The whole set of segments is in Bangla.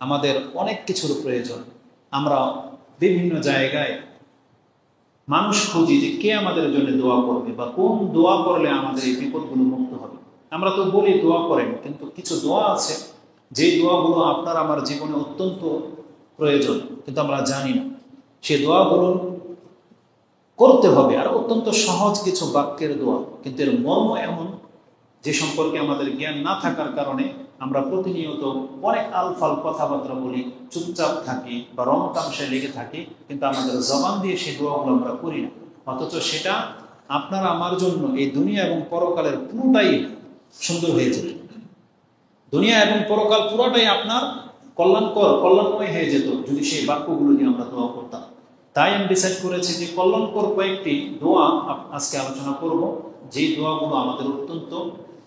আমাদের অনেক কিছুর প্রয়োজন। আমরা বিভিন্ন জায়গায় মানুষ খুঁজি যে কে আমাদের জন্য দোয়া করবে বা কোন দোয়া করলে আমাদের এই বিপদগুলো মুক্ত হবে। আমরা তো বলি দোয়া করেন, কিন্তু কিছু দোয়া আছে যে দোয়াগুলো আপনার আমার জীবনে অত্যন্ত প্রয়োজন, কিন্তু আমরা জানি না। সেই দোয়াগুলো করতে হবে, আর অত্যন্ত সহজ কিছু বাক্যের দোয়া, কিন্তু এর মর্ম এমন যে সম্পর্কে আমাদের জ্ঞান না থাকার কারণে আমরা প্রতিনিয়ত অনেক আলফাল কথাবার্তা বলি, চুপচাপ থাকি বা রং তামসায় লেগে থাকি, কিন্তু আমাদের জবান দিয়ে সেই দোয়াগুলো আমরা করি না। অথচ সেটা আপনার আমার জন্য এই দুনিয়া এবং পরকালের পুরোটাই সুন্দর হয়ে যেত। দুনিয়া এবং পরকাল পুরোটাই আপনার কল্যাণময় হয়ে যেত যদি সেই বাক্যগুলো নিয়ে আমরা দোয়া করতাম। তাই আমি ডিসাইড করেছি যে কল্যাণকর কয়েকটি দোয়া আজকে আলোচনা করব, যে দোয়াগুলো আমাদের অত্যন্ত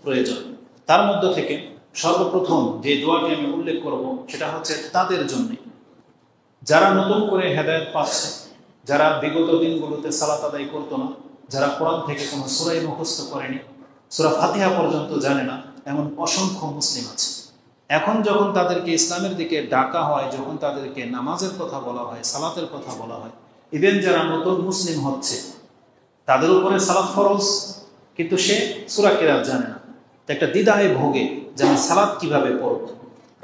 প্রয়োজন। তার মধ্য থেকে সর্বপ্রথম যে দোয়াটি আমি উল্লেখ করব সেটা হচ্ছে তাদের জন্য যারা নতুন করে হেদায়েত পাচ্ছে, যারা বিগত দিনগুলোতে সালাত আদায় করতো না, যারা কোরআন থেকে কোনো সূরা মুখস্থ করেনি, সূরা ফাতিহা পর্যন্ত জানে না, এমন অসংখ্য মুসলিম আছে। এখন যখন তাদেরকে ইসলামের দিকে ডাকা হয়, যখন তাদেরকে নামাজের কথা বলা হয়, সালাতের কথা বলা হয়, ইভেন যারা নতুন মুসলিম হচ্ছে তাদের উপরে সালাত ফরজ, কিন্তু সে সূরা কিরাত জানে না। একটা দ্বিধায় ভোগে যে আমি সালাত কিভাবে পড়ব।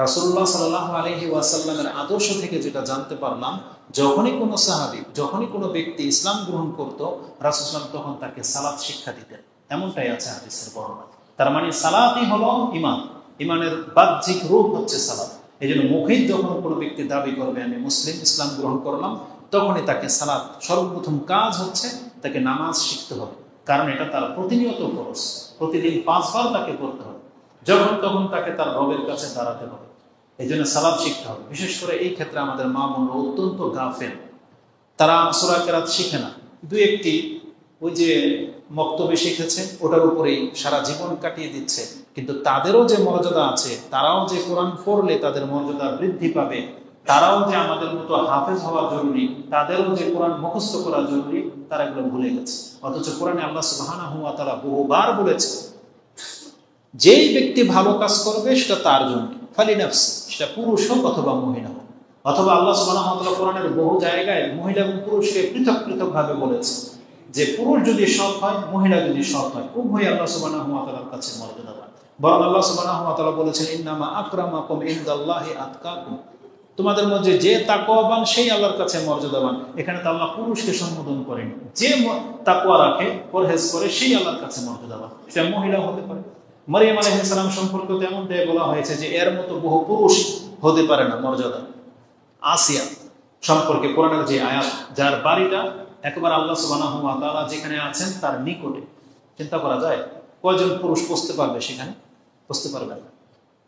রাসূলুল্লাহ সাল্লাল্লাহু আলাইহি ওয়াসাল্লামের আদর্শ থেকে যেটা জানতে পারলাম, যখনই কোনো সাহাবী, যখনই কোনো ব্যক্তি ইসলাম গ্রহণ করত, রাসূল সাল্লাল্লাহু তখন তাকে সালাত শিক্ষা দিতেন। এমনটাই আছে হাদিসের বর্ণনা। তার মানে সালাতই হলো ঈমান, ঈমানের বাহ্যিক রূপ হচ্ছে সালাত। এই জন্য মুখেই যখন কোনো ব্যক্তি দাবি করবে আমি মুসলিম, ইসলাম গ্রহণ করলাম, তখনই তাকে সালাত, সর্বপ্রথম কাজ হচ্ছে তাকে নামাজ শিখতে হবে, কারণ এটা তার প্রতিনিয়ত ফরজ। প্রতিদিন 5 বার তাকে করতে হবে, যখন তখন তাকে তার রবের কাছে দাঁড়াতে হবে। এই জন্য সালাত শিখতে হবে। বিশেষ করে এই ক্ষেত্রে আমাদের মা বোনরা অত্যন্ত গাফেল, তারা সূরা কিরাত শিখে না। দুই একটি ওই যে মক্তবে শিখেছে, ওটার উপরেই সারা জীবন কাটিয়ে দিচ্ছে। কিন্তু তাদেরও যে মর্যাদা আছে, তারাও যে কোরআন পড়লে তাদের মর্যাদা বৃদ্ধি পাবে, তারাও যে আমাদের মতো হাফেজ হওয়া জরুরি, তাদেরও যে কোরআন মুখস্থ করা জরুরি, তারা এগুলো ভুলে গেছে। অথচ কোরআনে আল্লাহ সুবহানাহু ওয়া তাআলা বহুবার বলেছে যেই ব্যক্তি ভালো কাজ করবে সেটা তার জন্য, ফালিনাফসি, সেটা পুরুষ হোক অথবা মহিলা হোক। অথবা আল্লাহ সুবহানাহু ওয়া তাআলা কোরআনের বহু জায়গায় মহিলা এবং পুরুষকে পৃথক পৃথক ভাবে বলেছে যে পুরুষ যদি সৎ হয়, মহিলা যদি সৎ হয়, উভয় আল্লাহ সুবহানাহু ওয়া তাআলার কাছে মর্যাদাবান। বরং আল্লাহ সুবহানাহু ওয়া তাআলা বলেছেন ইন্নামা আকরামাকুম ইনদাল্লাহি আতকাকুম, তোমাদের মধ্যে যে তাকওয়াবান সেই আল্লাহর কাছে মর্যাদাবান। এখানে তো আল্লাহ পুরুষকে সম্বোধন করেন, যে তাকওয়া রাখে, পরহেজ করে, সেই আল্লাহর কাছে মর্যাদাবান। সেটা মহিলা হতে পারে। মারিয়াম আলাইহিস সালাম সম্পর্কে তেমনটাই বলা হয়েছে যে এর মতো বহু পুরুষ হতে পারে না মর্যাদা। আসিয়া সম্পর্কে কোরআনের যে আয়াত, যার বাড়িটা একবার আল্লাহ সুবহানাহু ওয়া তাআলা যেখানে আছেন তার নিকটে, চিন্তা করা যায় কয়জন পুরুষ পৌঁছতে পারবে সেখানে? পৌঁছতে পারবে না।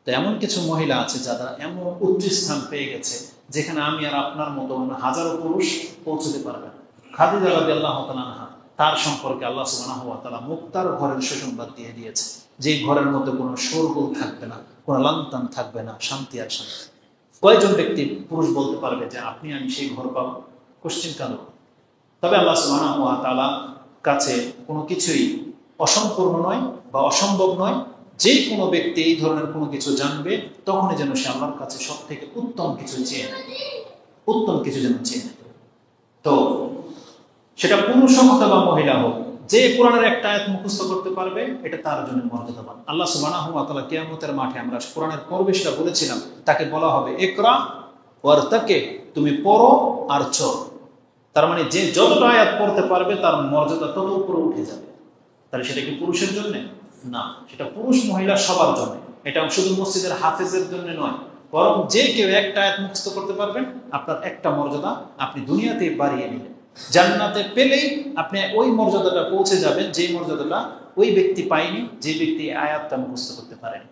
তো এমন কিছু মহিলা আছে যারা এমন উচ্চ স্থান পেয়ে গেছে যেখানে আমি আর আপনার মতো হাজারো পুরুষ পৌঁছতে পারবে না। খাদিজা রাদিয়াল্লাহু তাআলা আনহা, তার সম্পর্কে আল্লাহ সুবহানাহু ওয়া তাআলা মুক্তার ঘরের সুসংবাদ দিয়ে দিয়েছে, যে ঘরের মধ্যে কোনো শোরগোল থাকবে না, কোনো লান্তান থাকবে না, শান্তি আর শান্তি। কয়জন ব্যক্তি পুরুষ বলতে পারবে যে আপনি আমি সেই ঘর পাবো? কোশ্চিন কাল। তবে আল্লাহ সুবহানাহু ওয়া তাআলা কাছে কোনো কিছুই অসম্পূর্ণ নয় বা অসম্ভব নয়। যে কোনো ব্যক্তি এই ধরনের কোনো কিছু জানবে, তখনই যেন সে আল্লাহর কাছে সব থেকে উত্তম কিছু চেয়ে নেয়, উত্তম কিছু যেন চেয়ে নেয়। তো সেটা পুরুষ হোক অথবা মহিলা হোক, যে কোরআনের একটা আয়াত মুখস্থ করতে পারবে এটা তার জন্য মর্যাদাবান। আল্লাহ সুবহানাহু ওয়া তাআলা কিয়ামতের মাঠে, আমরা কোরআনের পর্বে সেটা বলেছিলাম, তাকে বলা হবে ইকরা ওয়ারতাকে, তুমি পড়ো আর চল। তার মানে যে যতটা আয়াত পড়তে পারবে তার মর্যাদা তত উপরে উঠে যাবে। তাহলে সেটা কি পুরুষের জন্য? না, সেটা পুরুষ মহিলা সবার জন্য। এটা শুধু মসজিদের হাফেজের জন্য নয়, বরং যে কেউ একটা আয়াত মুখস্থ করতে পারবেন, আপনার একটা মর্যাদা আপনি দুনিয়াতে বাড়িয়ে নিলেন। জান্নাতে পেলেই আপনি ওই মর্যাদাটা পৌঁছে যাবেন যে মর্যাদাটা ওই ব্যক্তি পায়নি, যে ব্যক্তি আয়াতটা মুখস্থ করতে পারেন।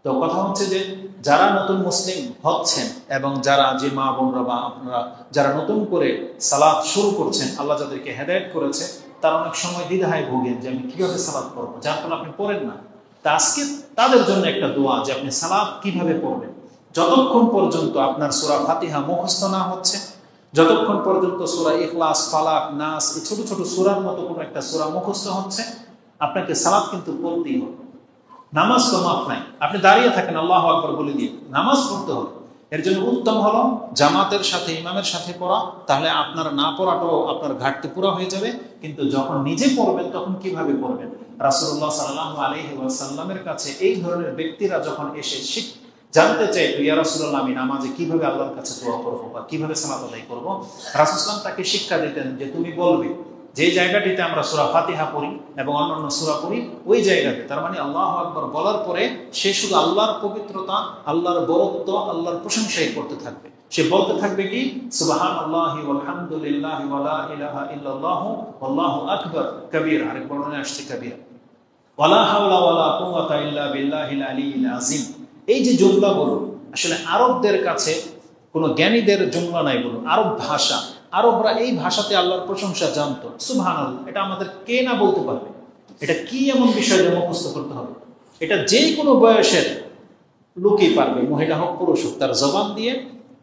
তো কথা হচ্ছে যে যারা নতুন মুসলিম হচ্ছেন এবং যারা, যে মা বোনরা বা আপনারা যারা নতুন করে সালাত শুরু করছেন, আল্লাহ যাদেরকে হেদায়েত করেছে, তারা অনেক সময় দ্বিধায় ভোগেন যে আমি কিভাবে সালাত পড়বো, যার ফলে আপনি পড়েন না। তা আজকে তাদের জন্য একটা দোয়া যে আপনি সালাত কিভাবে পড়বেন। যতক্ষণ পর্যন্ত আপনার সূরা ফাতিহা মুখস্থ না হচ্ছে, যতক্ষণ পর্যন্ত সূরা ইখলাস, ফালাক, নাস, এই ছোট ছোট সূরার মতো কোনো একটা সূরা মুখস্থ হচ্ছে, আপনাকে সালাত কিন্তু পড়তেই হবে। নামাজ তো মাফ নাই, আপনি দাঁড়িয়ে থাকেন আল্লাহু আকবার বলে দিয়ে, নামাজ পড়তে হবে। এর জন্য উত্তম হলো জামাতের সাথে ইমামের সাথে পড়া, তাহলে আপনার না পড়াটাও আপনার ঘাটতি পুরো হয়ে যাবে। কিন্তু যখন নিজে পড়বেন তখন কিভাবে পড়বেন? রাসূলুল্লাহ সাল্লাল্লাহু আলাইহি ওয়াসাল্লামের কাছে এই ধরনের ব্যক্তিরা যখন এসে জানতে চাইতো, ইয়া রাসূলুল্লাহ আমি নামাজে কিভাবে আল্লাহর কাছে দোয়া করবো বা কিভাবে সালাত আদায় করবো, রাসূল সাল্লাল্লাহু আলাইহি ওয়াসাল্লাম তাকে শিক্ষা দিতেন যে তুমি বলবে যে জায়গাটিতে আমরা সূরা ফাতিহা পড়ি এবং অন্যান্য সূরা পড়ি ওই জায়গাতে, তার মানে আল্লাহু আকবার বলার পরে সে শুধু আল্লাহর পবিত্রতা, আল্লাহর বরত্ব, আল্লাহর প্রশংসাই করতে থাকবে। সে বলতে থাকবে কি সুবহানাল্লাহি ওয়াল হামদুলিল্লাহি ওয়া লা ইলাহা ইল্লাল্লাহু ওয়াল্লাহু আকবার কবীরা, আরেক বর্ণনায় আসছে কবীরা, ওয়ালা হাওলা ওয়ালা কুওয়াতা ইল্লা বিল্লাহিল আলিয়্যিল আযীম। এই যে জুমলাগুলো আসলে আরবদের কাছে কোনো জ্ঞানীদের জুমলা নাই, বলো আরব ভাষা, আরবরা এই ভাষাতে আল্লাহর প্রশংসা জানতো। সুবহানাল্লাহ, এটা আমাদের কে না বলতে পারবে? এটা কি এমন বিষয় যে মুখস্থ করতে হবে? এটা যে কোনো বয়সের লোকই পারবে, মহিলা হোক পুরুষ হোক, তার জবান দিয়ে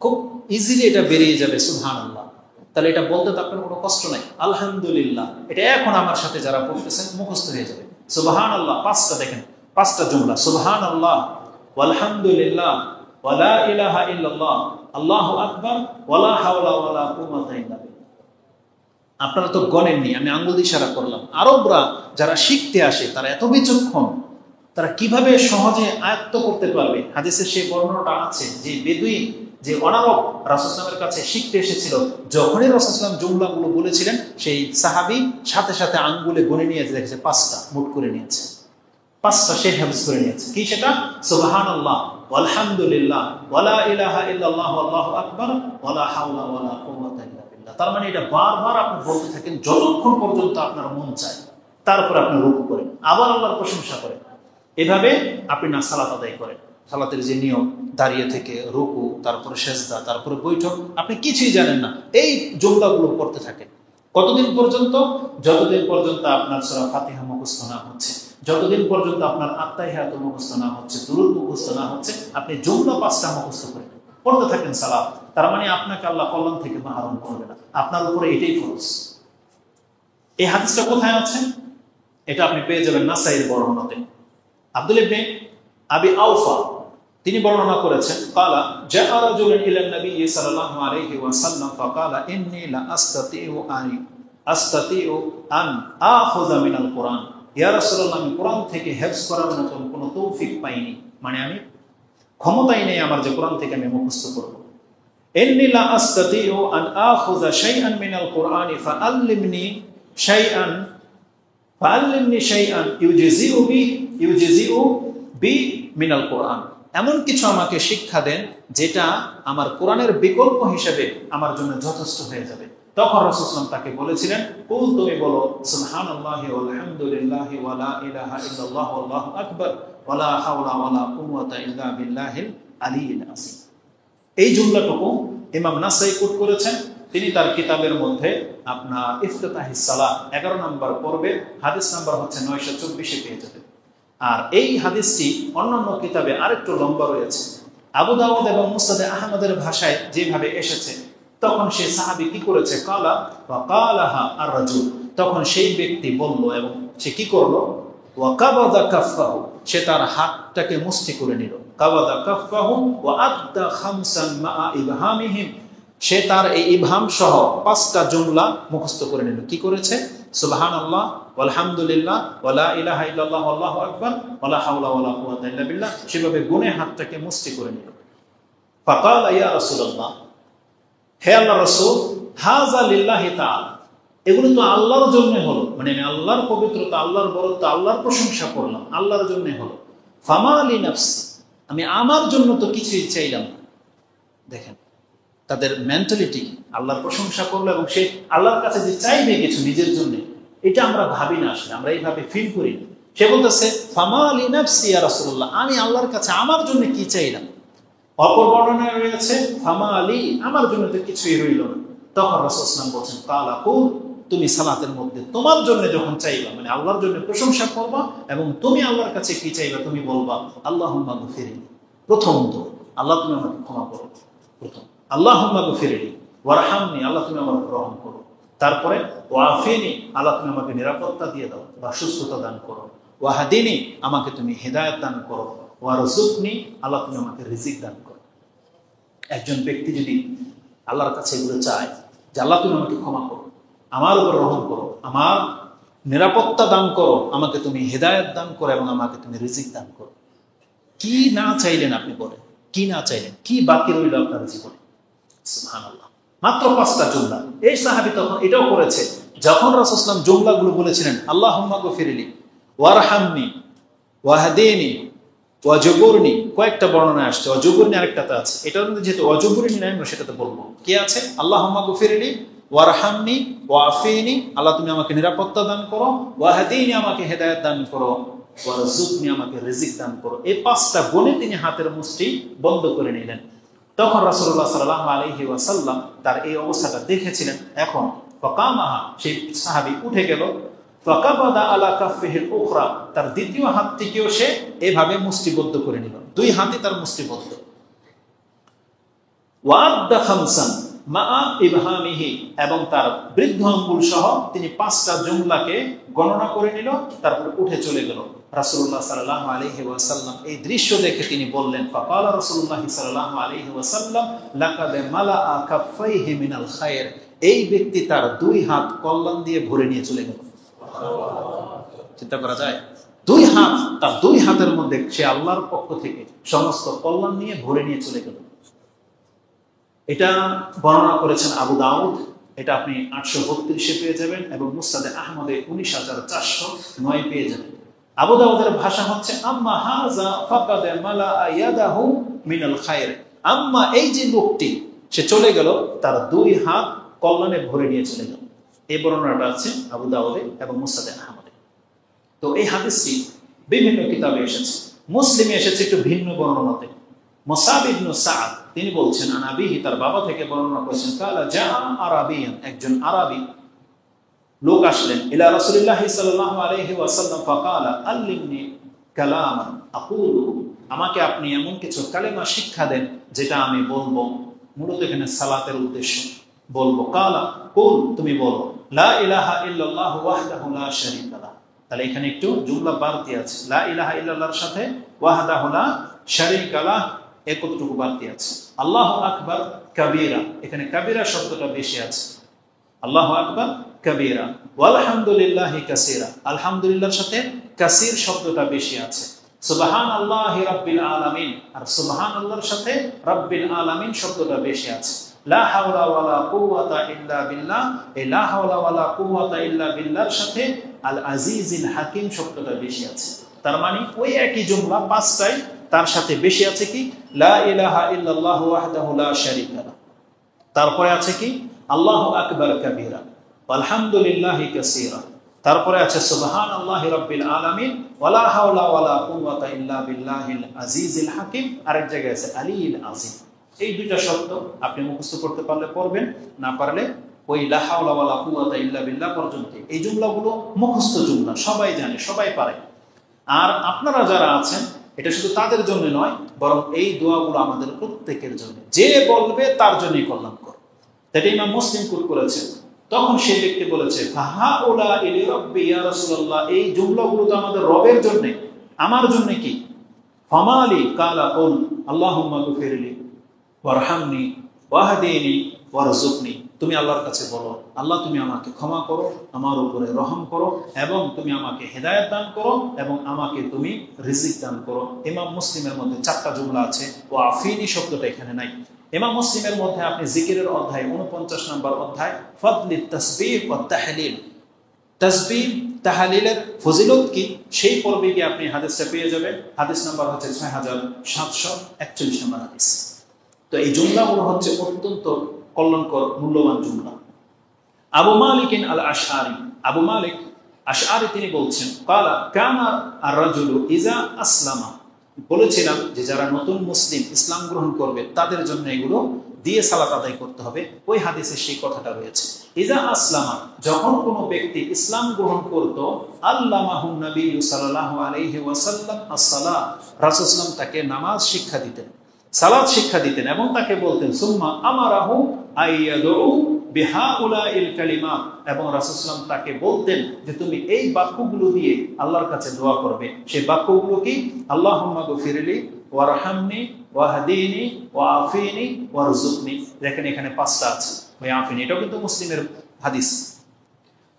খুব ইজিলি এটা বেরিয়ে যাবে সুবহানাল্লাহ। তাহলে এটা বলতে তো আপনার কোনো কষ্ট নাই। আলহামদুলিল্লাহ, এটা এখন আমার সাথে যারা পড়তেছেন মুখস্থ হয়ে যাবে। সুবহানাল্লাহ, পাঁচটা দেখেন, পাঁচটা জুমলা, সুবহানাল্লাহ, আলহামদুলিল্লাহ, ওয়ালা ইলাহা ইল্লাল্লাহ, আল্লাহু আকবার, ওয়ালা হাওলা ওয়ালা কুওয়াতা ইল্লা বিল্লাহ। আপনারা তো গণেননি, আমি আঙ্গুল দিয়ে ইশারা করলাম। আরবরা যারা শিখতে আসে তারা এত বিচক্ষণ, তারা কিভাবে সহজে আয়ত্ত করতে পারবে। হাদিসের সেই বর্ণনাটা আছে যে বেদুইন, যে অনারব রাসূল সাল্লাল্লাহু আলাইহি ওয়াসাল্লামের কাছে শিখতে এসেছিল, যখনই রাসূল সাল্লাল্লাহু আলাইহি ওয়াসাল্লাম জুমলাগুলো বলেছিলেন সেই সাহাবী সাথে সাথে আঙ্গুলে গুনে নিয়েছে, দেখেছে পাঁচটা মুট করে নিয়েছে, পাঁচটা সে হাফিজ করে নিয়েছে। কি সেটা? সুবহানাল্লাহ, আলহামদুলিল্লাহ, ওয়ালা ইলাহা ইল্লাল্লাহু আল্লাহু আকবার, ওয়ালা হাওলা ওয়ালা কুওয়াতা ইল্লা বিল্লাহ। তার মানে এটা বারবার আপনি বলতে থাকেন যতক্ষণ পর্যন্ত আপনার মন চায়, তারপর আপনি রুকু করেন, আবার আল্লাহর প্রশংসা করেন। এভাবে আপনি না সালাত আদায় করেন। সালাতের যে নিয়ম, দাঁড়িয়ে থেকে রুকু, তারপরে সেজদা, তারপরে বৈঠক, আপনি কিছুই জানেন না, এই জুমলাগুলো পড়তে থাকেন। কতদিন পর্যন্ত? যতদিন পর্যন্ত আপনার সূরা ফাতিহা মুখস্থ না হচ্ছে, যতদিন পর্যন্ত আপনার আত্তাহিয়াত মুখস্থ না হচ্ছে, দুরূদ মুখস্থ না হচ্ছে, আপনি জুমলা পাঁচটা মুখস্থ করেন, পড়তে থাকেন সালাত। তার মানে আপনাকে আল্লাহ কল্যাণ থেকে মাহরুম করবে না, আপনার উপরে এটাই ফরজ। এই হাদিসটা কোথায় আছে? এটা আপনি পেয়ে যাবেন নাসাইর বর্ণনাতে। আব্দুল ইবনে আবি আওফা তিনি বর্ণনা করেছেন, ক্বালা জাআ রাজুলুন ইলা নবী সাল্লাল্লাহু আলাইহি ওয়াসাল্লাম ফাকালা ইন্নী লা আস্তাতিউ আন আখুযা মিনাল কুরআন। ইয়া রাসূলুল্লাহ, আমি কোরআন থেকে হেফজ করার মতো কোনো তৌফিক পাইনি, মানে আমি ক্ষমতাই নেই আমার যে কোরআন থেকে আমি মুখস্থ করব। ইন্নী লা আস্তাতিউ আন আখুযা শাইআন মিনাল কুরআনি ফাআল্লিমনি শাইআন ইউজিজিউ বি মিনাল কুরআন। এমন কিছু আমাকে শিক্ষা দেন যেটা আমার কোরআনের বিকল্প হিসেবে আমার জন্য যথেষ্ট হয়ে যাবে। তখন রাসূল সাল্লাল্লাহু আলাইহি ওয়াসাল্লাম তাকে বলেছিলেন, কুল, তুমি বলো সুবহানাল্লাহি ওয়াল হামদুলিল্লাহি ওয়া লা ইলাহা ইল্লাল্লাহু আল্লাহু আকবার, ওয়া লা হাওলা ওয়া লা কুওয়াতা ইল্লা বিল্লাহিল আলিয়্যিল আযীম। এই জুমলাটুকু ইমাম নাসাই কোট করেছেন। তিনি তার কিতাবের মধ্যে আপনার ইফতিতাহিস সালাহ 11 নম্বর পর্বে হাদিস নাম্বার হচ্ছে 924 পেয়ে যাবেন। আর এই হাদিসটি অন্যান্য কিতাবে আরেকটু লম্বা রয়েছে। আবু দাউদ এবং মুসনাদে আহমদের ভাষায় যেভাবে এসেছে, তখন সে সাহাবী কি করেছে, কালা ওয়া কালাহা আর রাজুল, তখন সেই ব্যক্তি বলল এবং সে কি করলো, ওয়া কাবাদা কাফাহু, সে তার হাতটাকে মুষ্টি করে নিল, কাবাদা কাফাহু ওয়া আদ্দা খামসান মা ইবহামিহিম, সে তার এই ইবহাম সহ পাঁচটা জুমলা মুখস্থ করে নিল। কি করেছে? সুবহানাল্লাহ, আলহামদুলিল্লাহ, ওয়া লা ইলাহা ইল্লাল্লাহু আল্লাহু আকবার, ওয়া লা হাওলা ওয়া লা কুওয়াতা ইল্লা বিল্লাহ, সেভাবে গুনে হাতটাকে মুষ্টি করে নিল। ফাকালা ইয়া রাসূলুল্লাহ, হে আল্লাহর রাসূল, হাযা লিল্লাহি তাআলা, এগুলো তো আল্লাহর জন্য হলো, মানে আমি আল্লাহর পবিত্রতা, আল্লাহর বরত্ব, আল্লাহর প্রশংসা করলাম, আল্লাহর জন্য হলো। ফামা লি নাফসি, আমি আমার জন্য তো কিছুই চাইলাম না। দেখেন তাদের মেন্টালিটি, আল্লাহর প্রশংসা করলো এবং সে আল্লাহর কাছে যে চাইবে কিছু নিজের জন্য, এটা আমরা ভাবি না, আসলে আমরা এইভাবে ফিল করি না। সে বলতেছে ফামা লি নাফসি ইয়া রাসূলুল্লাহ, আমি আল্লাহর কাছে আমার জন্য কি চাইলাম। অপর বর্ণনায় রয়েছে ফামা আলী, আমার জন্য তো কিছুই রইল না। তখন রাসূল সাল্লাল্লাহু আলাইহি ওয়াসাল্লাম বলছেন, কালা কুল, তুমি সালাতের মধ্যে তোমার জন্য যখন চাইবা, মানে আল্লাহর জন্য প্রশংসা করবা এবং তুমি আল্লাহর কাছে কি চাইবা, তুমি বলবা আল্লাহুম্মা গফিরলি, প্রথম তো আল্লাহ তুমি আমাকে ক্ষমা করো, প্রথম আল্লাহুম্মা গফিরলি ওয়ারহামনি, আল্লাহ তুমি আমাকে রহম করো, তারপরে ওয়াফিনি, আল্লাহ তুমি আমাকে নিরাপত্তা দিয়ে দাও বা সুস্থতা দান করো, ওয়াহাদিনি, আমাকে তুমি হেদায়েত দান করো, ওয়ারযুকনি, আল্লাহ তুমি আমাকে রিজিক দান করো। একজন ব্যক্তি যদি আল্লাহর কাছে এগুলো চায় যে আল্লাহ তুমি আমাকে ক্ষমা করো, আমার উপর রহম করো, আমার নিরাপত্তা দান করো, আমাকে তুমি হেদায়েত দান করো এবং আমাকে তুমি রিজিক দান করো, কি না চাইলেন আপনি বলেন? কি না চাইলেন? কি বাকি রইল আপনার জীবনে? সুবহানাল্লাহ। মাত্র 5টা জুমলা। এই সাহাবী তখন এটাও করেছে, যখন রাসূল সাল্লাল্লাহু আলাইহি ওয়াসাল্লাম জুমলাগুলো বলেছিলেন, আল্লাহুম্মা গফিরলি ওয়ারহামনি ওয়াহদিনি ওয়াজবুরনি, কয়েকটা বর্ণনা আসছে, ওয়াজবুরনি আরেকটাতে আছে, এটার মধ্যে যেহেতু ওয়াজবুরনি নাই আমরা সেটাতে বলবো। কি আছে? আল্লাহুম্মা গফিরলি ওয়ারহামনি ওয়াফিনি, আল্লাহ তুমি আমাকে নিরাপত্তা দান করো, ওয়াহদিনি আমাকে হেদায়েত দান করো, ওয়ারযুকনি আমাকে রিজিক দান করো। এই 5টা গুণে তিনি হাতের মুষ্টি বন্ধ করে নিলেন। তখন রাসূলুল্লাহ সাল্লাল্লাহু আলাইহি ওয়াসাল্লাম তার এই অবস্থাটা দেখেছিলেন। এখন ফাকামাহা, সেই সাহাবী উঠে গেল, ফাকাবাদা আলা কাফিহিল উখরা, তার দ্বিতীয় হাতটিকেও সে এভাবে মুষ্টিবদ্ধ করে নিল, 2 হাতে তার মুষ্টিবদ্ধ। ওয়াদ্দা খামসান মা ইবহামিহি, এবং তার বৃদ্ধ আঙ্গুল সহ তিনি 5টা জুমলাকে গণনা করে নিল, তারপর উঠে চলে গেল। রাসূলুল্লাহ সাল্লাল্লাহু আলাইহি ওয়াসাল্লাম এই দৃশ্য দেখে তিনি বললেন, ফাকালা রাসূলুল্লাহ সাল্লাল্লাহু আলাইহি ওয়াসাল্লাম লাকাদ মালাআ কাফাইহি মিনাল খায়র, এই ব্যক্তি তার 2 হাত কল্যাণ দিয়ে ভরে নিয়ে চলে গেল। চিন্তা করা যায়? 2 হাত, তার 2 হাতের মধ্যে সে আল্লাহর পক্ষ থেকে সমস্ত কল্যাণ নিয়ে ভরে নিয়ে চলে গেল। এটা বর্ণনা করেছেন আবু দাউদ, এটা আপনি 832-এ পেয়ে যাবেন, এবং মুসনাদে আহমদে 19409 পেয়ে যাবেন। আবু দাউদের ভাষা হচ্ছে আম্মা হাযা ফাকাদ মালা ইয়াদাহু মিনাল খায়র, আম্মা এই যে লোকটি সে চলে গেল, তার 2 হাত কল্যাণে ভরে নিয়ে চলে গেল। এই বর্ণনাটা আছে আবু দাউদে এবং মুসনাদে আহমদে। তো এই হাদিসটি বিভিন্ন কিতাবে এসেছে, মুসলিমে এসেছে একটু ভিন্ন বর্ণনাতে। মুসাব ইবনে সাদ তিনি বলছেন, আনাবিহি, তার বাবা থেকে বর্ণনা করেছেন, কালা জা আরাবিয়ান, একজন আরবি লোক আসলেন, ইলা রাসূলিল্লাহি সাল্লাল্লাহু আলাইহি ওয়াসাল্লাম, ফাকালা আল্লিমনি কালামান আকুলু, আমাকে আপনি এমন কিছু কালেমা শিক্ষা দেন যেটা আমি বলবো। মূলত এখানে সালাতের উদ্দেশ্য, বলবো। কালা কুল, তুমি বলো, লা ইলাহা ইল্লাল্লাহু ওয়াহদাহু লা শারীকা লাহ। তাহলে এখানে একটু জুমলা বাড়তি আছে, লা ইলাহা ইল্লাল্লাহর সাথে ওয়াহদাহু লা শারীকা লাহ একটুকু বাড়তি আছে। আল্লাহু আকবার কাবীরা, এখানে কাবীরা শব্দটা বেশি আছে, আল্লাহু আকবার কাবীরা। ওয়ালহামদুলিল্লাহি কাসীরা, আলহামদুলিল্লাহর সাথে কাসীর শব্দটা বেশি আছে। সুবহানাল্লাহি রাব্বিল আলামিন, আর সুবহানাল্লাহর সাথে রাব্বিল আলামিন শব্দটা বেশি আছে। লা হাওলা ওয়ালা কুওয়াতা ইল্লা বিল্লাহ, এই লা হাওলা ওয়ালা কুওয়াতা ইল্লা বিল্লাহর সাথে আল আজিজিল হাকিম শব্দটা বেশি আছে। তার মানে ওই একই জুমলা 5টাই, তার সাথে বেশি আছে কি লা ইলাহা ইল্লাল্লাহু ওয়াহদাহু লা শারীকা লাহ, তারপরে আছে কি আল্লাহু আকবার কাবীরা, আলহামদুলিল্লাহি কাসীরা, তারপরে আছে সুবহানাল্লাহি রাব্বিল আলামিন, ওয়ালা হাওলা ওয়ালা কুওয়াতা ইল্লা বিল্লাহিল আজিজিল হাকিম, আরেক জায়গায় আছে আলিল আযীম। এই 2টা শব্দ আপনি মুখস্থ করতে পারলে পড়বেন, না পারলে ওই লা হাওলা ওয়ালা কুওয়াতা ইল্লা বিল্লাহ পর্যন্ত। এই জুমলাগুলো মুখস্থ জুমলা, সবাই জানে, সবাই পারে। আর আপনারা যারা আছেন, এটা শুধু তাদের জন্য নয়, বরং এই দোয়াগুলো আমাদের প্রত্যেকের জন্য, যে বলবে তার জন্যই কল্যাণকর। এটা ইমাম মুসলিম কোট করেছেন। তখন সেই ব্যক্তি বলেছে, ফাহাউলা ইলি রাব্বি ইয়া রাসূলুল্লাহ, এই জুমলাগুলো তো আমাদের রবের জন্য, আমার জন্য কি? ফামালি কালা কুল আল্লাহুম্মা গফিরলি ওয়ারহামনি ওয়াহদিনি ওয়ারযুকনি, তুমি আল্লাহর কাছে বলো, আল্লাহ তুমি আমাকে ক্ষমা করো, আমার উপরে রহম করো, এবং তুমি আমাকে হেদায়েত দান করো, এবং আমাকে তুমি রিজিক দান করো। ইমাম মুসলিমের মধ্যে 4টা জুমলা আছে, ওয়াফিনি শব্দটা এখানে নাই। ইমাম মুসলিমের মধ্যে আপনি জিকিরের অধ্যায় 49 নম্বর অধ্যায় ফাদলিত তাসবিহ ওয়াত তাহলিল, তাসবিহ তাহলিলের ফজিলত কি সেই পর্বে গিয়ে আপনি হাদিসটা পেয়ে যাবেন। হাদিস নাম্বার হচ্ছে 6741 নম্বর হাদিস। তো এই জুমলাগুলো হচ্ছে অত্যন্ত কল্যাণকর, মূল্যবান জুমলা। আবু মালিক আল আশআরি, আবু মালিক আশআরি তিনি বলছেন, কালা কানা আর-রাজুলু ইজা আসলামা, বলেছিলাম যে যারা নতুন মুসলিম, ইসলাম গ্রহণ করবে, তাদের জন্য এগুলো দিয়ে সালাত আদায় করতে হবে। ওই হাদিসে সেই কথাটা রয়েছে, ইজা আসলামা, যখন কোনো ব্যক্তি ইসলাম গ্রহণ করত, আল্লামাহুন নবী সাল্লাল্লাহু আলাইহি ওয়াসাল্লাম as-সালাত, রাসূল সাল্লাল্লাহু আলাইহি ওয়াসাল্লাম তাকে নামাজ শিক্ষা দিতেন, সালাত শিক্ষা দিতেন, এবং তাকে বলতেন সুম্মা আমারাহু আইয়াদু বিহাউলাইল কালিমাত, এবং রাসূল সাল্লাল্লাহু আলাইহি ওয়াসাল্লাম তাকে বলতেন যে তুমি এই বাক্যগুলো দিয়ে আল্লাহর কাছে দোয়া করবে। সেই বাক্যগুলো কি? আল্লাহুম্মা গফিরলি ওয়ারহামনি, ওয়াহদিনি, ওয়াআফিনি, ওয়ারজুকনি। দেখেন এখানে 5টা আছে। ওই আফিনি, এটাও কিন্তু মুসলিমের হাদিস।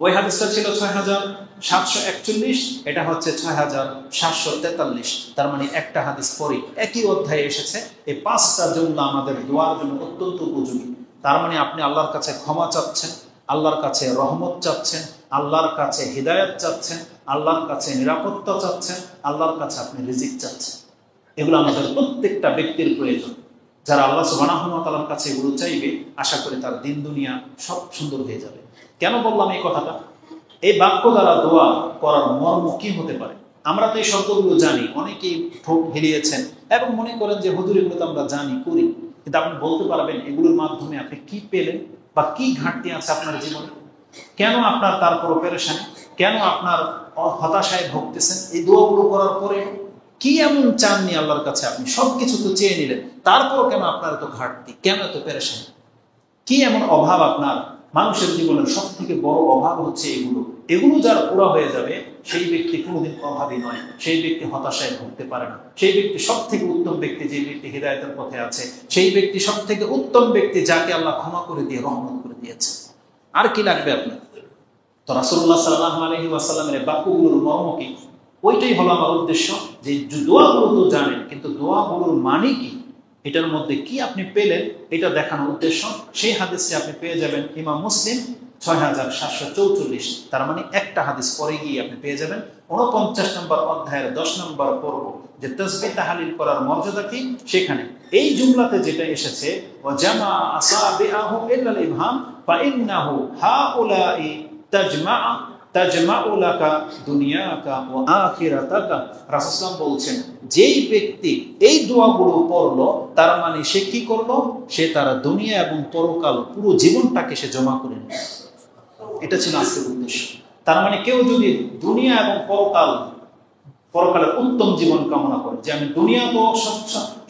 ওই হাদিসটা ছিল 6741, এটা হচ্ছে 6743। তার মানে একটা হাদিস পরে একই অধ্যায়ে এসেছে। এই 5টা জুমলা আমাদের দোয়ার জন্য অত্যন্ত উপযোগী। তার মানে আপনি আল্লাহর কাছে ক্ষমা চাচ্ছেন, আল্লাহর কাছে রহমত চাচ্ছেন, আল্লাহর কাছে হিদায়াত চাচ্ছেন, আল্লাহর কাছে নিরাপত্তা চাচ্ছেন, আল্লাহর কাছে আপনি রিজিক চাচ্ছেন। এগুলো আমাদের প্রত্যেকটা ব্যক্তির প্রয়োজন। যারা আল্লাহ সুবহানাহু ওয়া তাআলার কাছে এগুলো চাইবে, আশা করি তার দিন দুনিয়া সব সুন্দর হয়ে যাবে। কেন বললাম এই কথাটা? এই বাক্য দ্বারা দোয়া করার মর্ম কি হতে পারে? আমরা তো এই শব্দগুলো জানি, অনেকেই ঠোঁট হেলিয়েছেন এবং মনে করেন যে হুজুর এগুলো তো আমরা জানি, করি, কিন্তু আপনি বলতে পারবেন এগুলোর মাধ্যমে আপনি কি পেলেন বা কি ঘাটতি আছে আপনার জীবনে? কেন আপনার তারপরও পেরেশানি? কেন আপনার হতাশায় ভুগতেছেন? এই দোয়াগুলো করার পরে কি এমন চাননি আল্লাহর কাছে? আপনি সবকিছু তো চেয়ে নিলেন, তারপরও কেন আপনার এত ঘাটতি, কেন এত পেরেশানি? কি এমন অভাব আপনার? মানুষের জীবনের সব থেকে বড় অভাব হচ্ছে এগুলো যার পুরো হয়ে যাবে, সেই ব্যক্তি কোনোদিন অভাবী নয়, সেই ব্যক্তি হতাশায় ভুগতে পারে না। সেই ব্যক্তি সব থেকে উত্তম ব্যক্তি, যে ব্যক্তি হিদায়াতের পথে আছে, সেই ব্যক্তি সব থেকে উত্তম ব্যক্তি, যাকে আল্লাহ ক্ষমা করে দিয়ে রহমত করে দিয়েছে। আর কি লাগবে আপনার? তো রাসূলুল্লাহ সাল্লাল্লাহু আলাইহি ওয়াসাল্লামের বাক্যগুলোর মর্ম কি? ওইটাই হলো আমার উদ্দেশ্য, যে দোয়াগুলো তো জানেন, কিন্তু দোয়াগুলোর মানে কি, এটার মধ্যে কি আপনি পেলেন, এটা দেখানোর উদ্দেশ্য। সেই হাদিসটি আপনি পেয়ে যাবেন ইমাম মুসলিম 6744। তার মানে একটা হাদিস পরে গিয়ে আপনি পেয়ে যাবেন 49 নম্বর অধ্যায়ের 10 নম্বর পর্ব, যে তাসবিহ তাহলিল করার মর্যাদা কি, সেখানে এই জুমলাতে যেটা এসেছে, ওয়া জামা আসাবিআহু ইল্লাল ইবহাম ফাইন্নাহু হাউলাই তাজমাউ লাকা দুনিয়াকা ওয়া আখিরাতাকা। রাসূল সাল্লাল্লাহু আলাইহি ওয়াসাল্লাম বলছেন, যেই ব্যক্তি এই দোয়াগুলো পড়লো, তার মানে সে কি করলো? সে তার দুনিয়া এবং পরকাল পুরো জীবনটাকে সে জমা করে নিল। এটা ছিল আজকের উদ্দেশ্য। তার মানে কেউ যদি দুনিয়া এবং পরকালের উত্তম জীবন কামনা করে, যে আমি দুনিয়া তো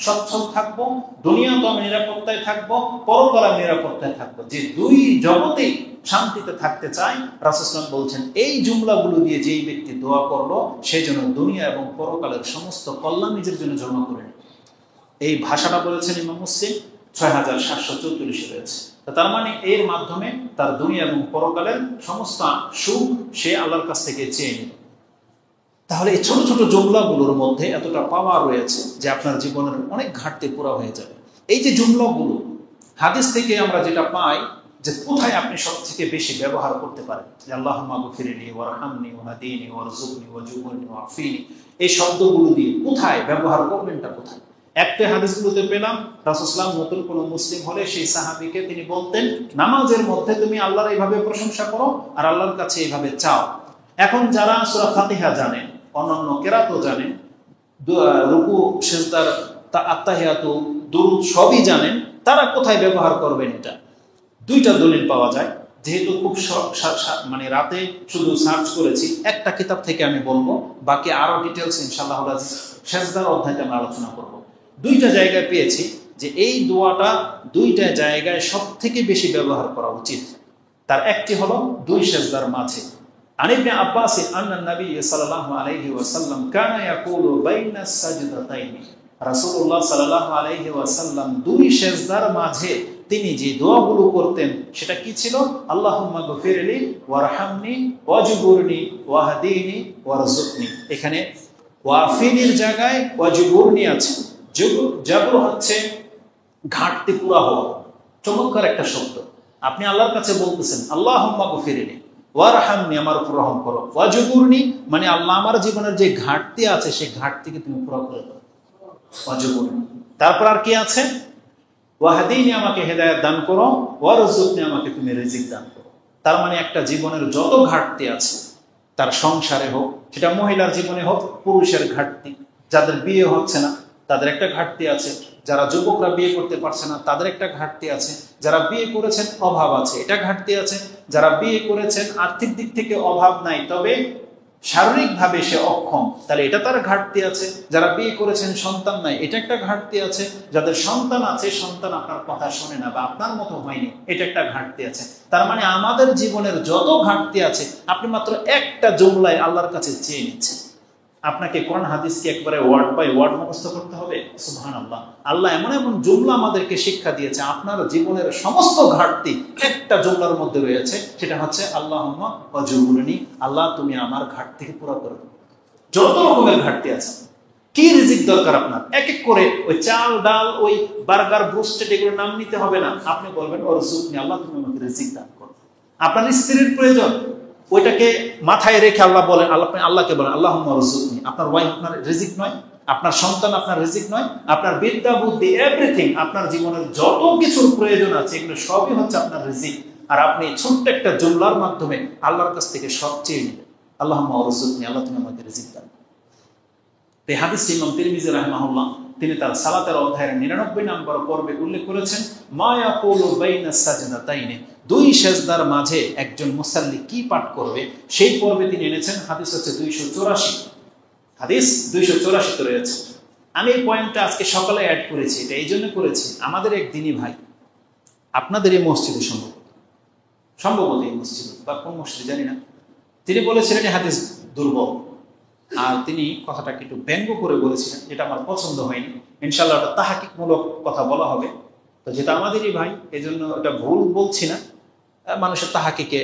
সচ্ছল থাকবো, দুনিয়া তো আমি নিরাপত্তায় থাকবো, পরকাল আমি নিরাপত্তায় থাকবো, যে দুই জগতেই শান্তিতে থাকতে চাই, রাসূল সাল্লাল্লাহু আলাইহি ওয়াসাল্লাম বলছেন এই জুমলাগুলো দিয়ে যেই ব্যক্তি দোয়া করলো, সেই জন্য দুনিয়া এবং পরকালের সমস্ত কল্যাণ নিজের জন্য জমা করে নেয়। এই ভাষাটা বলেছেন ইমাম মুসলিম 6744 রয়েছে। তার মানে এর মাধ্যমে তার দুনিয়া এবং পরকালের সমস্ত সুখ সে আল্লাহর কাছ থেকে চেয়ে নিল। তাহলে এই ছোট ছোট জুমলাগুলোর মধ্যে এতটা পাওয়ার রয়েছে যে আপনার জীবনের অনেক ঘাটতি পুরা হয়ে যাবে। এই যে জুমলাগুলো হাদিস থেকে আমরা যেটা পাই, যে কোথায় আপনি সব থেকে বেশি ব্যবহার করতে পারেন, যে আল্লাহুম্মা গফিরলি ওয়ারহামনি ওয়াহদিনি ওয়ারযুকনি ওয়াজবুরনি ওয়াফিনি, এই শব্দগুলো দিয়ে কোথায় ব্যবহার করবেনটা কোথায়? একটা হাদিসগুলোতে পেলাম রাসূল সাল্লাল্লাহু আলাইহি ওয়াসাল্লাম নতুন কোনো মুসলিম হলে সেই সাহাবীকে তিনি বলতেন, নামাজের মধ্যে তুমি আল্লাহর এইভাবে প্রশংসা করো আর আল্লাহর কাছে এইভাবে চাও। এখন যারা সূরা ফাতিহা জানেন, অন্যান্য কেরাতও জানেন, রুকু সিজদার আত্তাহিয়াতু দুরূদ সবই জানেন, তারা কোথায় ব্যবহার করবেন? এটা দুইটা দলিল পাওয়া যায়। যেহেতু খুব মানে রাতে শুধু সার্চ করেছি, একটা কিতাব থেকে আমি বলবো, বাকি আরো ডিটেলস ইনশাআল্লাহ সিজদার অধ্যায়টা আমরা আলোচনা করব। দুইটা জায়গায় পেয়েছি যে এই দোয়াটা দুইটা জায়গায় সব থেকে বেশি ব্যবহার করা উচিত। তার একটি হলো দুই সিজদার মাঝে। আন ইবনে আব্বাস আন্না নবী সাল্লাল্লাহু আলাইহি ওয়াসাল্লাম কানা ইয়াকুলু বাইনা সাজদাতাইনি। রাসূলুল্লাহ সাল্লাল্লাহু আলাইহি ওয়াসাল্লাম দুই সিজদার মাঝে তিনি যে দোয়াগুলো করতেন সেটা কি ছিল? আল্লাহুম্মা গফিরলি ওয়ারহামনি ওয়াজবুরনি ওয়াহদিনি ওয়ারযুকনি। এখানে ওয়াফিনির জায়গায় ওয়াজবুরনি আছে। জবর হচ্ছে ঘাটতি পুরা হওয়া। চমৎকার একটা শব্দ। আপনি আল্লাহর কাছে বলতেছেন আল্লাহুম্মা গফিরলি ওয়ারহামনি, আমার উপর রহম করো, ওয়াজবুরনি মানে আল্লাহ আমার জীবনের যে ঘাটতি আছে সেই ঘাটতিকে তুমি পুরা করে দাও, ওয়াজবুরনি। তারপর আর কি আছে? ওয়াহদিনি, আমাকে হেদায়েত দান করো, ওয়ারযুকনি, আমাকে তুমি রিজিক দান করো। তার মানে একটা জীবনের যত ঘাটতি আছে, তার সংসারে হোক, সেটা মহিলার জীবনে হোক, পুরুষের ঘাটতি, যাদের বিয়ে হচ্ছে না তাদের একটা ঘাটতি আছে, যারা যুবকরা বিয়ে করতে পারছে না তাদের একটা ঘাটতি আছে, যারা বিয়ে করেছেন অভাব আছে, এটা ঘাটতি আছে, যারা বিয়ে করেছেন আর্থিক দিক থেকে অভাব নাই তবে শারীরিকভাবে সে অক্ষম, তাহলে এটা তার ঘাটতি আছে। যারা বিয়ে করেছেন সন্তান নাই, এটা একটা ঘাটতি আছে। যাদের সন্তান আছে, সন্তান আপনার কথা শোনে না বা আপনার মতো হয়নি, এটা একটা ঘাটতি আছে। তার মানে আমাদের জীবনের যত ঘাটতি আছে আপনি মাত্র একটা জুমলায় আল্লাহর কাছে চেয়ে নিচ্ছেন। আপনাকে কোরআন হাদিসকে একবারে ওয়ার্ড বাই ওয়ার্ড মুখস্থ করতে হবে? সুবহানাল্লাহ। আল্লাহ এমন এমন জুমলা আমাদেরকে শিক্ষা দিয়েছে, আপনার জীবনের সমস্ত ঘাটতি একটা জুমলার মধ্যে রয়েছে, সেটা হচ্ছে আল্লাহুম্মা ওয়াজুবুরনি, আল্লাহ তুমি আমার ঘাটতিকে পুরো করে দাও। যত রকমের ঘাটতি আছে, কি রিজিক দরকার আপনার, এক এক করে ওই চাল ডাল ওই বার্গার ব্রোস্টেড এগুলোর নাম নিতে হবে না। আপনি বলবেন ওরজুকনি, আল্লাহ তুমি আমাকে রিজিক দান করো। আপনার স্ত্রীর প্রয়োজন, ওইটাকে মাথায় রেখে আল্লাহ বলেন, আল্লাহকে বলেন আল্লাহুম্মা ওরজুকনি। আপনার ওয়াইফ আপনার রিজিক নয়, আপনার সন্তান আপনার রিজিক নয়, আপনার বিদ্যা বুদ্ধি এভরিথিং, আপনার জীবনের যত কিছুর প্রয়োজন আছে এগুলো সবই হচ্ছে আপনার রিজিক। আর আপনি ছোট্ট একটা জুমলার মাধ্যমে আল্লাহর কাছ থেকে সব চেয়ে নেবেন, আল্লাহুম্মা ওরজুকনি, আল্লাহ তুমি আমাকে রিজিক দান। এই হাদিসটি ইমাম তিরমিজি রাহিমাহুল্লাহ তিনি তার সালাতের অধ্যায়ের 99 নম্বর পর্বে উল্লেখ করেছেন, মা ইয়াকুলু বাইনা সাজদাতাইনি, দুই সেজদার মাঝে একজন মুসাল্লি কি পাঠ করবে, সেই পর্বে তিনি এনেছেন হাদিস হচ্ছে 284। হাদিস 284 তে রয়েছে। আমি এই পয়েন্টটা আজকে সকালে অ্যাড করেছি, এটা এই জন্য করেছি, আমাদের এক দিনী ভাই আপনাদের এই মসজিদে সম্ভবত এই মসজিদে বা কোন মসজিদে জানি না, তিনি বলেছিলেন এই হাদিস দুর্বল। আর তিনি কথাটাকে একটু ব্যঙ্গ করে বলেছিলেন, যেটা আমার পছন্দ হয়নি। ইনশাআল্লাহ ওটা তাহাকিকমূলক কথা বলা হবে, তো যেটা আমাদেরই ভাই এই জন্য এটা ভুল বলছি না। মানুষের তাহাকিকে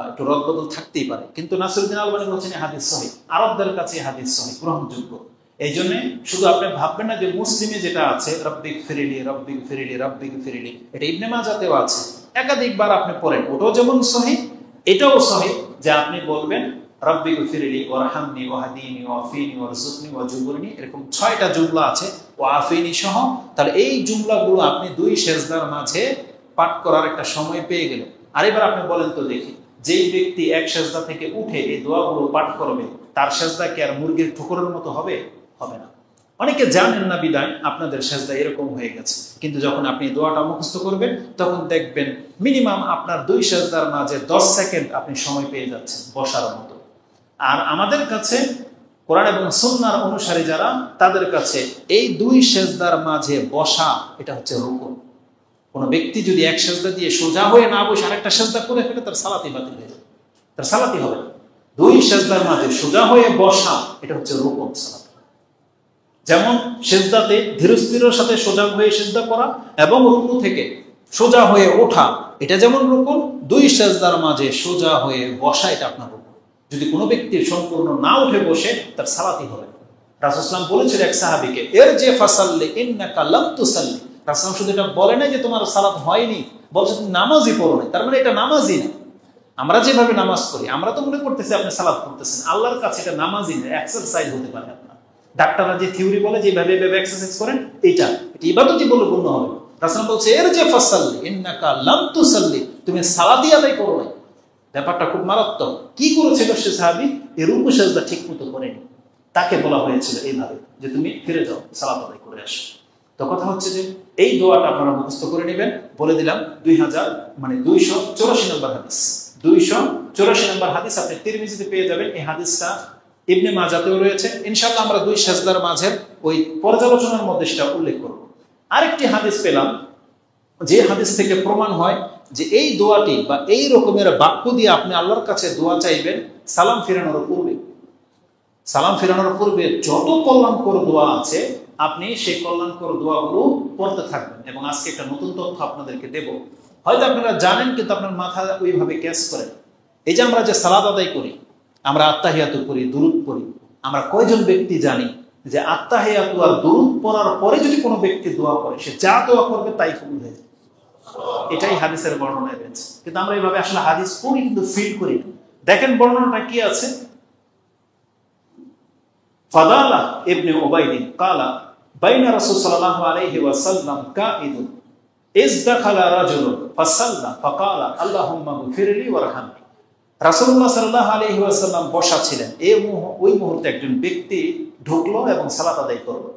একটু রদবদল থাকতেই পারে, কিন্তু নাসিরউদ্দিন আলবানী বলছেন হাদিস সহিহ, আরবদের কাছে হাদিস সহিহ, গ্রহণযোগ্য। এই জন্য শুধু আপনি ভাববেন না যে মুসলিমে যেটা আছে রব্বিক ফিরিলি রব্বিক ফিরিলি রব্বিক ফিরিলি, এটা ইবনে মাজাতেও আছে, একাধিকবার আপনি পড়েন, ওটাও যেমন সহিহ এটাও সহিহ যে আপনি বলবেন রব্বিক ফিরিলি ওয়ারহামনি ওয়াহদিনি ওয়াফিনি ওয়ারজুকনি ওয়াজুবুরনি, এরকম 6টা জুমলা আছে ওয়াফিনি সহ। তাহলে এই জুমলাগুলো আপনি দুই সেজদার মাঝে পাঠ করার একটা সময় পেয়ে গেলেন। আর এবার আপনি বলেন তো দেখি, যেই ব্যক্তি এক সেজদা থেকে উঠে এই দোয়াগুলো পাঠ করবে, তার সেজদা কি আর মুরগির ঠোকরের মতো হবে? হবে না। অনেকে জানেন না বিদায় আপনাদের সেজদা এরকম হয়ে গেছে, কিন্তু যখন আপনি দোয়াটা মুখস্থ করবেন তখন দেখবেন মিনিমাম আপনার দুই সেজদার মাঝে 10 সেকেন্ড আপনি সময় পেয়ে যাচ্ছেন বসার মতো। আর আমাদের কাছে কোরআন এবং সুন্নাহর অনুসারী যারা, তাদের কাছে এই দুই সেজদার মাঝে বসা এটা হচ্ছে রুকুন। কোনো ব্যক্তি যদি এক সেজদা দিয়ে সোজা হয়ে না বসে আরেকটা সেজদা করে ফেলে, তার সালাতই বাতিল হয়ে যাবে, তার সালাতই হবে না। দুই সেজদার মাঝে সোজা হয়ে বসা এটা হচ্ছে রুকুন সালাত। যেমন সেজদাতে ধীরস্থিরের সাথে সোজা হয়ে সেজদা করা এবং রুকু থেকে সোজা হয়ে ওঠা এটা যেমন রুকুন, দুই সেজদার মাঝে সোজা হয়ে বসা এটা আপনার রুকুন। যদি কোনো ব্যক্তি সম্পূর্ণ না উঠে বসে, তার সালাতই হবে না। রাসূল সাল্লাল্লাহু আলাইহি ওয়াসাল্লাম বলেছেন এক সাহাবীকে, ইরজি ফাসাল্লি ইন্নাকা লাম তুসাল্লি। রাসূল সাল্লাল্লাহু শুধু এটা বলে না যে তোমার সালাত হয়নি, বলছে তুমি নামাজই পড়ো না। তার মানে এটা নামাজই না। আমরা যেভাবে নামাজ পড়ি, আমরা তো মনে করতেছি আপনি সালাত পড়তেছেন, আল্লাহর কাছে এটা নামাজই না, এক্সারসাইজ হতে পারে আপনার। ডাক্তাররা যে থিওরি বলে যেভাবে এভাবে এক্সারসাইজ করেন, এটা ইবাদতই বলে গণ্য হবে। রাসূল বলছে ইরজি ফাসাল্লি ইন্নাকা লাম তুসাল্লি, তুমি সালাতই আদায় করো না। ব্যাপারটা খুব মারাত্মক। কি করেছিল সে সাহাবী? এই রুকু সেজদা ঠিক মতো করেনি। তাকে বলা হয়েছিল এইভাবে যে তুমি ফিরে যাও, সালাত আদায় করে আসো। তো কথা হচ্ছে যে এই দোয়াটা আপনারা মুখস্থ করে নেবেন। বলে দিলাম 284 নম্বর হাদিস, 284 নম্বর হাদিস আপনি তিরমিজিতে পেয়ে যাবেন। এই হাদিসটা ইবনে মাজাতেও রয়েছে। ইনশাআল্লাহ আমরা দুই সেজদার মাঝের ওই পর্যালোচনার মধ্যে সেটা উল্লেখ করব। আরেকটি হাদিস পেলাম, যে হাদিস থেকে প্রমাণ হয় যে এই দোয়াটি বা এই রকমের বাক্য দিয়ে আপনি আল্লাহর কাছে দোয়া চাইবেন সালাম ফিরানোর পূর্বে। সালাম ফিরানোর পূর্বে যত কল্যাণকর দোয়া আছে আপনি সেই কল্যাণকর দোয়াগুলো পড়তে থাকবেন। এবং আজকে একটা নতুন তথ্য আপনাদেরকে দেব, হয়তো আপনারা জানেন কিন্তু আপনার মাথা ওইভাবে ক্যাচ করেন। এই যে আমরা যে সালাত আদায় করি, আমরা আত্তাহিয়াতু করি, দুরূদ পড়ি, আমরা কয়জন ব্যক্তি জানি যে আত্তাহিয়াতু আর দুরূদ পড়ার পরে যদি কোনো ব্যক্তি দোয়া করে, সে যা দোয়া করবে তাই কবুল হয়ে যায়। এটাই হাদিসের বর্ণনায় রয়েছে, কিন্তু আমরা এইভাবে আসলে হাদিস পড়ি কিন্তু ফিল করি না। দেখেন বর্ণনাটা কি আছে। ফাদালা ইবনে উবাইদিন ক্বালা বাইনা রাসূল সাল্লাল্লাহু আলাইহি ওয়াসাল্লাম কাঈদুন ইজ দাখালা রাজুলুন ফাসাল্লা ফাকালা আল্লাহুম্মা গফিরলি ওয়ারহামনি। রাসূলুল্লাহ সাল্লাল্লাহু আলাইহি ওয়াসাল্লাম বসা ছিলেন, ওই মুহূর্তে একজন ব্যক্তি ঢুকলো এবং সালাত আদায় করলো।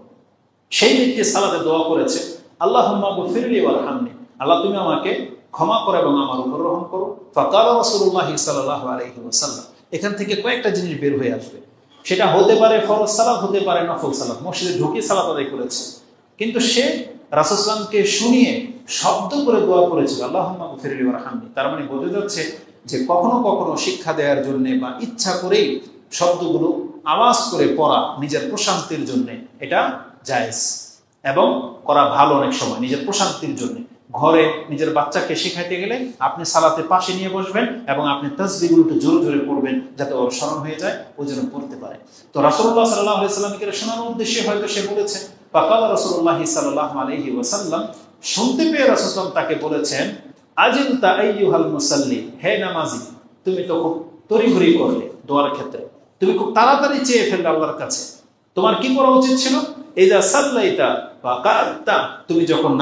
সেই ব্যক্তি সালাতে দোয়া করেছে আল্লাহুম্মা গফিরলি ওয়ারহামনি, আল্লাহ তুমি আমাকে ক্ষমা করো এবং আমার উপর রহম করো। ফাকালা রাসূলুল্লাহ সাল্লাল্লাহু আলাইহি ওয়াসাল্লাম, এখান থেকে কয়েকটা জিনিস বের হয়ে আসবে। সেটা হতে পারে ফরজ সালাত, হতে পারে নফল সালাত। মসজিদে ঢুকে সালাত আদায় করেছে, কিন্তু সে রাসূল সাল্লাল্লাহু শুনিয়ে শব্দ করে দোয়া করেছিল আল্লাহুম্মা গফিরলি ওয়ারহামনি। তার মানে বোঝা যাচ্ছে যে কখনো কখনো শিক্ষা দেওয়ার জন্য বা ইচ্ছা করেই শব্দগুলো আওয়াজ করে পড়া নিজের প্রশান্তির জন্য এটা জায়েজ এবং করা ভালো। অনেক সময় নিজের প্রশান্তির জন্য ঘরে নিজের বাচ্চাকে শেখাইতে গেলে আপনি সালাতে পাশে নিয়ে বসবেন এবং আপনি তাসবিহগুলো একটু জোরে জোরে পড়বেন যাতে ওর স্মরণ হয়ে যায়, ওই জন্য পড়তে পারে। তো রাসূলুল্লাহ সাল্লাল্লাহু আলাইহি ওয়াসাল্লামকে শোনানোর উদ্দেশ্যে হয়তো সে বলেছে, ফাকালা রাসূলুল্লাহ সাল্লাল্লাহু আলাইহি ওয়াসাল্লাম, শুনতে পেয়ে রাসূল সাল্লাল্লাহু তাকে বলেছেন, আজিলতা আইয়ুহাল মুসাল্লি, হে নামাজি, তুমি তো খুব তড়িঘড়ি করলে দোয়ার ক্ষেত্রে, তুমি খুব তাড়াতাড়ি চেয়ে ফেললে আল্লাহর কাছে। তোমার কি করা উচিত ছিল? ইযা সাল্লাইতা ফাকাতা, তুমি যখন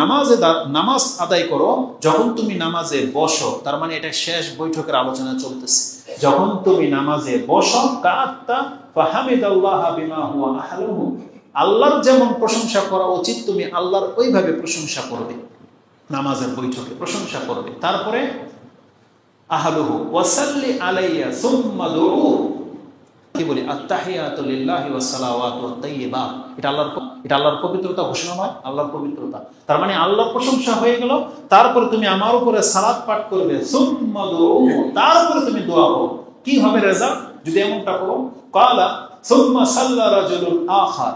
নামাজ আদায় করো, যখন তুমি নামাজে বসো, তার মানে এটা শেষ বৈঠকের আলোচনা চলতেছে, যখন তুমি নামাজে বসো, কাতা ফাহামিদাল্লাহ বিমা হুয়া আহলুহু, আল্লাহর যেমন প্রশংসা করা উচিত তুমি আল্লাহর ওইভাবে প্রশংসা করবে, নামাজের বৈঠকে প্রশংসা করবে। তারপরে আহলুহু ওয়াসাল্লি আলাইয়া সুম্মা দুউ, কি বলি, আত্তাহিয়াতু লিল্লাহি ওয়াস সালাওয়াতু ওয়াত তাইয়্যিবাত, এটা আল্লাহর পবিত্রতা ঘোষণা হয়, আল্লাহর পবিত্রতা। তার মানে আল্লাহর প্রশংসা হয়ে গেল, তারপরে তুমি আমার উপরে সালাত পাঠ করবে, সুম্মা দুউ, তারপরে তুমি দোয়া করো। কি হবে রেজাল্ট যদি এমনটা করো? ক্বালা সুম্মা সাল্লা রাজুলুন আখার,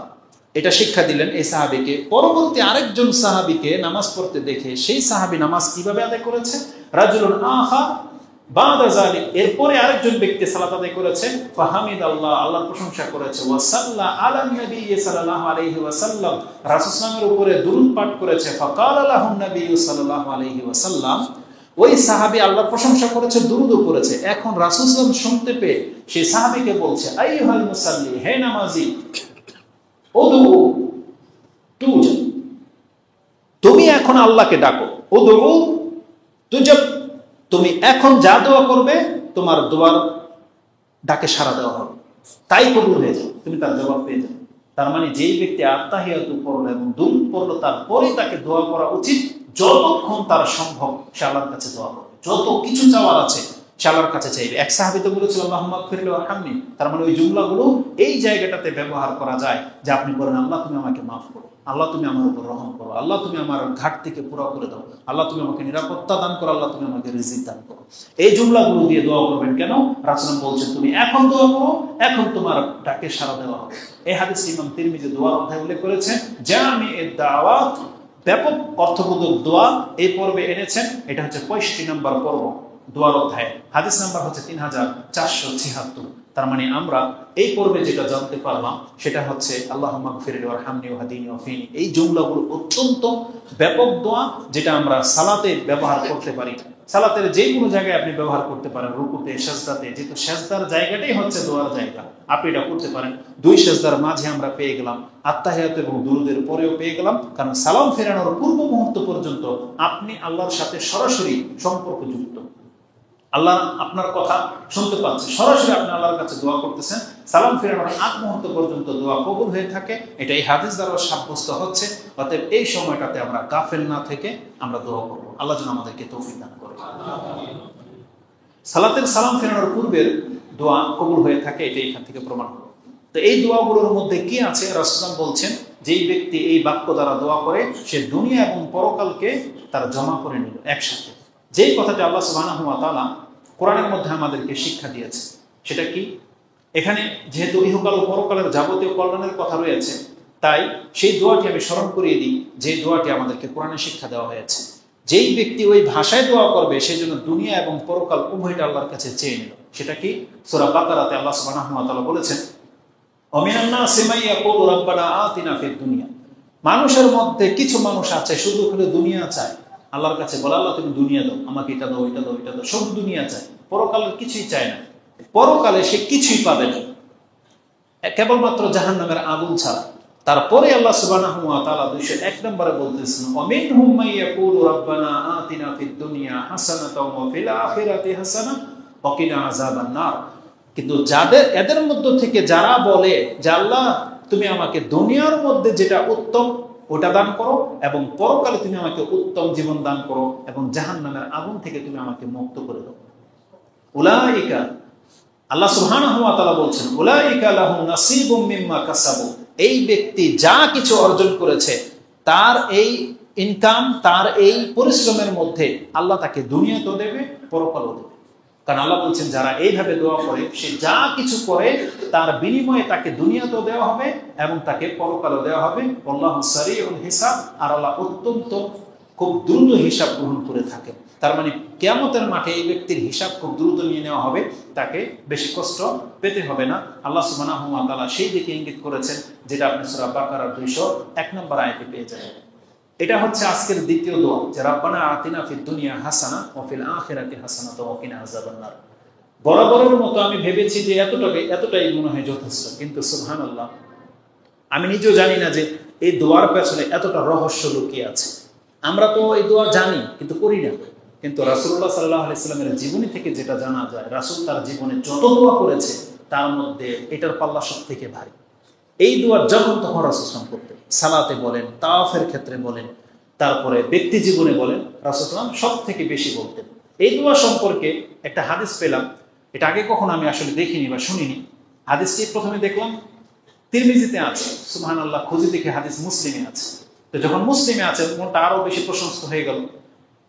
এটা শিক্ষা দিলেন এই সাহাবীকে। পরবর্তী আরেকজন সাহাবীকে নামাজ পড়তে দেখে সেই সাহাবী নামাজ কিভাবে আদায় করেছে? রাজুলুন আখার বাদা যালিক, এরপরে আরেকজন ব্যক্তি সালাত আদায় করেছে, ফাহামিদাল্লাহ, আল্লাহর প্রশংসা করেছে, ওয়া সাল্লা আলা নবী সাল্লাল্লাহু আলাইহি ওয়াসাল্লাম, রাসূল সাল্লাল্লাহু আলাইহি উপরে দুরূদ পাঠ করেছে, ফাকালা লাহুন নবী সাল্লাল্লাহু আলাইহি ওয়াসাল্লাম, ওই সাহাবী আল্লাহর প্রশংসা করেছে, দুরূদও করেছে। এখন রাসূল সাল্লাল্লাহু আলাইহি শুনতে পেয়ে সেই সাহাবীকে বলছে, আইয়ুহাল মুসাল্লি, হে নামাজি, উদু তুজা, তুমি এখন আল্লাহকে ডাকো, উদু তুজা, তুমি এখন যা দোয়া করবে তোমার দোয়ার ডাকে সাড়া দেওয়া হবে, তাই কবুল হয়ে যাবে, তুমি তার জবাব পেয়ে যাবে। তার মানে যেই ব্যক্তি আত্তাহিয়াতু পড়লো এবং দুরূদ পড়লো, তারপরে তাকে দোয়া করা উচিত যতক্ষণ তার সম্ভব সে আল্লাহর কাছে দোয়া করবে, যত কিছু চাওয়ার আছে সে আল্লাহর কাছে চাইবে। এক সাহাবী তো বলেছিল আল্লাহুম্মা গফিরলি ওয়ারহামনি, তার মানে ওই জুমলাগুলো এই জায়গাটাতে ব্যবহার করা যায় যে আপনি বলেন, আল্লাহ তুমি আমাকে মাফ করো, আল্লাহ তুমি আমার উপর রহম করো, আল্লাহ তুমি আমার ঘাটতিকে পুরো করে দাও, আল্লাহ তুমি আমাকে নিরাপত্তা দান করো, আল্লাহ তুমি আমাকে রিজিক দান করো। এই জুমলাগুলো দিয়ে দোয়া করবেন। কেন? রাসূল বলছেন তুমি এখন দোয়া করো, এখন তোমার ডাকে সাড়া দেওয়া হবে। এই হাদিস ইমাম তিরমিজি দোয়ার অধ্যায় উল্লেখ করেছেন, জামিউদ দাওয়াত, ব্যাপক অর্থবোধক দোয়া এই পর্বে এনেছেন। এটা হচ্ছে 65 নম্বর পর্ব দোয়ার অধ্যায়, হাদিস নাম্বার হচ্ছে 3476। তার মানে আমরা এই পর্বে যেটা জানতে পারলাম সেটা হচ্ছে আল্লাহুম্মা গফিরলি ওয়ারহামনি ওয়াহদিনি ওয়াফিনি, এই জুমলাগুলো অত্যন্ত ব্যাপক দোয়া, যেটা আমরা সালাতে ব্যবহার করতে পারি। সালাতের যে কোনো জায়গায় আপনি ব্যবহার করতে পারেন, রুকুতে, সেজদাতে, যেহেতু সেজদার জায়গাটাই হচ্ছে দোয়ার জায়গা, আপনি এটা করতে পারেন। দুই সেজদার মাঝে আমরা পেয়ে গেলাম, আত্তাহিয়াত এবং দুরুদের পরেও পেয়ে গেলাম, কারণ সালাম ফেরানোর পূর্ব মুহূর্ত পর্যন্ত আপনি আল্লাহর সাথে সরাসরি সম্পর্কযুক্ত, আল্লাহ আপনার কথা শুনতে পাচ্ছে, সরাসরি আপনি আল্লাহর কাছে দোয়া করতেছেন। সালাম ফেরানোর আগ মুহূর্ত পর্যন্ত দোয়া কবুল হয়ে থাকে, এটা এই হাদিস দ্বারা সাব্যস্ত হচ্ছে। অতএব এই সময়টাতে আমরা গাফেল না থেকে আমরা দোয়া করব, আল্লাহ যেন আমাদেরকে তৌফিক দান করে। সালাতের সালাম ফেরানোর পূর্বের দোয়া কবুল হয়ে থাকে, এটা এখান থেকে প্রমাণ করে। তো এই দোয়াগুলোর মধ্যে কি আছে? রাসূল বলছেন, যেই ব্যক্তি এই বাক্য দ্বারা দোয়া করে সে দুনিয়া এবং পরকালকে তার জমা করে নিল একসাথে। যেই কথাটা আল্লাহ সুবহানাহু ওয়া তাআলা কোরআনের মধ্যে আমাদেরকে শিক্ষা দিয়েছে, সেটা কি? এখানে যেহেতু ইহকাল ও পরকালের যাবতীয় কল্যাণের কথা রয়েছে, তাই সেই দোয়াটি আমি স্মরণ করিয়ে দিই, যে দোয়াটি আমাদেরকে কোরআনে শিক্ষা দেওয়া হয়েছে। যেই ব্যক্তি ওই ভাষায় দোয়া করবে সেই জন্য দুনিয়া এবং পরকাল উভয়টা আল্লাহর কাছে চেয়ে নিল। সেটা কি? সূরা বাকারাতে আল্লাহ সুবহানাহু ওয়া তাআলা বলেছেন, ওয়ামিনান নাসি মান ইয়াকুলু রাব্বানা আতিনা ফিদ দুনিয়া, মানুষের মধ্যে কিছু মানুষ আছে শুধু খালি দুনিয়া চায়, আল্লাহর কাছে বলে আল্লাহ তুমি দুনিয়া দাও, আমাকে এটা দাও, এটা দাও, এটা দাও, সব দুনিয়া চায়, পরকালের কিছুই চায় না। পরকালে সে কিছুই পাবে না, কেবলমাত্র জাহান্নামের আগুন ছাড়া। তারপরে আল্লাহ সুবহানাহু ওয়া তাআলা 201 নম্বরে বলতেছেন, ওয়ামিনহুম মান ইয়াকুলু রাব্বানা আতিনা ফিদ দুনিয়া হাসানাতাও ওয়া ফিল আখিরাতি হাসানা ওয়া কিনা আযাবান নার। কিন্তু এদের মধ্য থেকে যারা বলে যে আল্লাহ তুমি আমাকে দুনিয়ার মধ্যে যেটা উত্তম ওটা দান করো এবং পরকালে তুমি আমাকে উত্তম জীবন দান করো এবং জাহান্নামের আগুন থেকে তুমি আমাকে মুক্ত করে দাও। উলাইকা, আল্লাহ সুবহানাহু ওয়া তাআলা বলছেন, উলাইকা লাহুম নাসিবুম মিম্মা কাসাবু, এই ব্যক্তি যা কিছু অর্জন করেছে তার এই ইনকাম, তার এই পরিশ্রমের মধ্যে আল্লাহ তাকে দুনিয়াতেও দেবে, পরকালেও দেবে। কারণ আল্লাহ বলছেন যারা এইভাবে দোয়া করে সে যা কিছু করে তার বিনিময়ে তাকে দুনিয়াতেও দেওয়া হবে এবং তাকে পরকালেও দেওয়া হবে। আল্লাহু সারিউল হিসাব, আর আল্লাহ অত্যন্ত খুব দ্রুত হিসাব গ্রহণ করে থাকেন। তার মানে কিয়ামতের মাঠে এই ব্যক্তির হিসাব খুব দ্রুত নিয়ে নেওয়া হবে, তাকে বেশি কষ্ট পেতে হবে না। আল্লাহ সুবহানাহু ওয়া তাআলা সেই দিকে ইঙ্গিত করেছেন যেটা আপনি সূরা বাকারার 201 নম্বর আয়াতে পেয়ে যাবেন। এটা হচ্ছে আজকের দ্বিতীয় দোয়া, যে রাব্বানা আতিনা ফিদ দুনিয়া হাসানা ওয়া ফিল আখিরাতি হাসানাতাও ওয়া কিনা আযাবান্নার। বরাবরের মতো আমি ভেবেছি যে এতটাই মনে হয় যথেষ্ট, কিন্তু সুবহানাল্লাহ আমি নিজেও জানি না যে এই দোয়ার পেছনে এতটা রহস্য লুকিয়ে আছে। আমরা তো এই দোয়া জানি কিন্তু করি না। কিন্তু রাসূলুল্লাহ সাল্লাল্লাহু আলাইহি সাল্লামের জীবনী থেকে যেটা জানা যায়, রাসূল তার জীবনে যত দোয়া করেছে তার মধ্যে এটার পাল্লা সবথেকে ভারী। এই দোয়া যখন তখন রাসূল সাল্লাল্লাহু আলাইহি ওয়াসাল্লাম করতেন, সালাতে বলেন, তাওয়াফের ক্ষেত্রে বলেন, তারপরে ব্যক্তি জীবনে বলেন, রাসূল সাল্লাল্লাহু আলাইহি ওয়াসাল্লাম সব থেকে বেশি বলতেন। এই দোয়া সম্পর্কে একটা হাদিস পেলাম, এটা আগে কখনো আমি আসলে দেখিনি বা শুনিনি। হাদিসটি প্রথমে দেখলাম তিরমিজিতে আছে, সুবহানাল্লাহ, খুঁজে দেখে হাদিস মুসলিমে আছে। তো যখন মুসলিমে আছে মনটা আরো বেশি প্রশংসিত হয়ে গেল।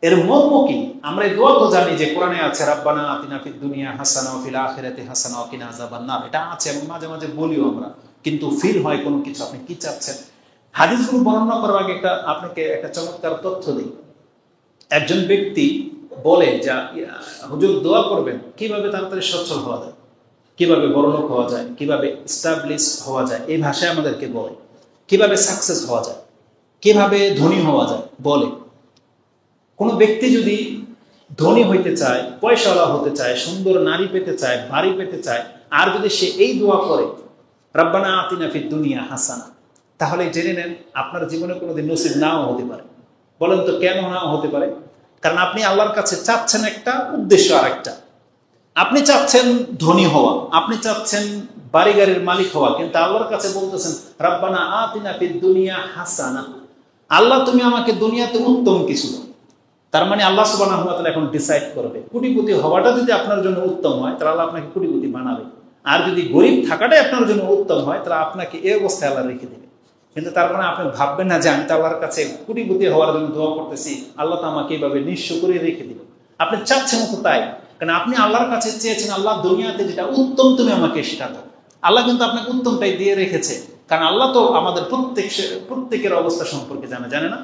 এর মর্ম কি? আমরা এই দোয়া তো জানি যে কোরআনে আছে রাব্বানা আতিনা ফিদ দুনিয়া হাসানা ওয়া ফিল আখিরাতি হাসানা ওয়া কিনা আযাবান্নার, এটা আছে এবং মাঝে মাঝে বলিও আমরা, কিন্তু ফিল হয় কোনো কিছু আপনি কি চাচ্ছেন। হাদিসগুলো বর্ণনা করার আগে আপনাকে একটা চমৎকার তথ্য দিই। একজন ব্যক্তি বলে যা হুজুর দোয়া করবেন কিভাবে তাড়াতাড়ি সচ্ছল হওয়া যায়, কিভাবে বড়লোক হওয়া যায়, কিভাবে এস্টাবলিশ হওয়া যায়, এই ভাষায় আমাদেরকে বলে। কিভাবে সাকসেস হওয়া যায়, কিভাবে ধনী হওয়া যায় বলে। কোনো ব্যক্তি যদি ধনী হইতে চায়, পয়সাওয়ালা হতে চায়, সুন্দর নারী পেতে চায়, বাড়ি পেতে চায়, আর যদি সে এই দোয়া করে রাব্বানা আতিনা ফিদ দুনিয়া হাসানা, তাহলে জেনে নেন আপনার জীবনে কোনোদিন নসিব নাও হতে পারে। বলেন তো কেন নাও হতে পারে? কারণ আপনি আল্লাহর কাছে চাচ্ছেন একটা, উদ্দেশ্য আরেকটা। আপনি চাচ্ছেন ধনী হওয়া, আপনি চাচ্ছেন বাড়ি গাড়ির মালিক হওয়া, কিন্তু আল্লাহর কাছে বলতেছেন রাব্বানা আতিনা ফিদ দুনিয়া হাসানা, আল্লাহ তুমি আমাকে দুনিয়াতে উত্তম কিছু দাও। তার মানে আল্লাহ সুবহানাহু ওয়া তাআলা এখন ডিসাইড করবে। কোটিপতি হওয়াটা যদি আপনার জন্য উত্তম হয় তাহলে আল্লাহ আপনাকে কোটিপতি বানাবে, আর যদি গরিব থাকাটাই আপনার জন্য উত্তম হয় তাহলে আপনাকে এই অবস্থায় আল্লাহ রেখে দেবে। কিন্তু তার মানে আপনি ভাববেন না যে আমি তো আল্লাহর কাছে কোটিপতি হওয়ার জন্য দোয়া করতেছি, আল্লাহ তো আমাকে এইভাবে নিঃস্ব করে রেখে দিল। আপনি চাচ্ছেন তো তাই, কারণ আপনি আল্লাহর কাছে চেয়েছেন আল্লাহ দুনিয়াতে যেটা উত্তম তুমি আমাকে সেটা দাও। আল্লাহ কিন্তু আপনাকে উত্তমটাই দিয়ে রেখেছে, কারণ আল্লাহ তো আমাদের প্রত্যেকের অবস্থা সম্পর্কে জানে না?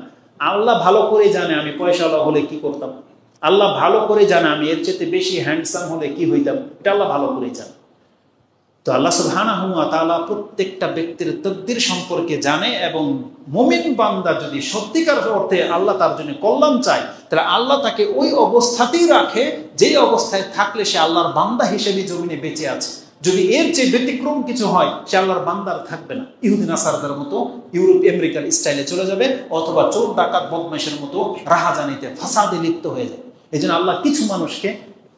আল্লাহ ভালো করেই জানে আমি পয়সাওয়ালা হলে কি করতাম, আল্লাহ ভালো করে জানে আমি এর চেয়ে বেশি হ্যান্ডসাম হলে কি হইতাম, এটা আল্লাহ ভালো করেই জানে। তো আল্লাহ সুবহানাহু ওয়া তাআলা প্রত্যেকটা ব্যক্তির তকদির সম্পর্কে জানে, এবং মুমিন বান্দা যদি সত্যিকার অর্থে আল্লাহ তার জন্য কল্যাণ চায় তাহলে আল্লাহ তাকে ওই অবস্থাতেই রাখে যেই অবস্থায় থাকলে সে আল্লাহর বান্দা হিসেবে জমিনে বেঁচে আছে। যদি এর চেয়ে ব্যতিক্রম কিছু হয় সে আল্লাহর বান্দার থাকবে না, ইহুদি নাসারাদের মতো ইউরোপ আমেরিকার স্টাইলে চলে যাবে, অথবা চোর ডাকাত বদমাইশের মতো রাহাজানিতে ফাসাদে লিপ্ত হয়ে যাবে। এই জন্য আল্লাহ কিছু মানুষকে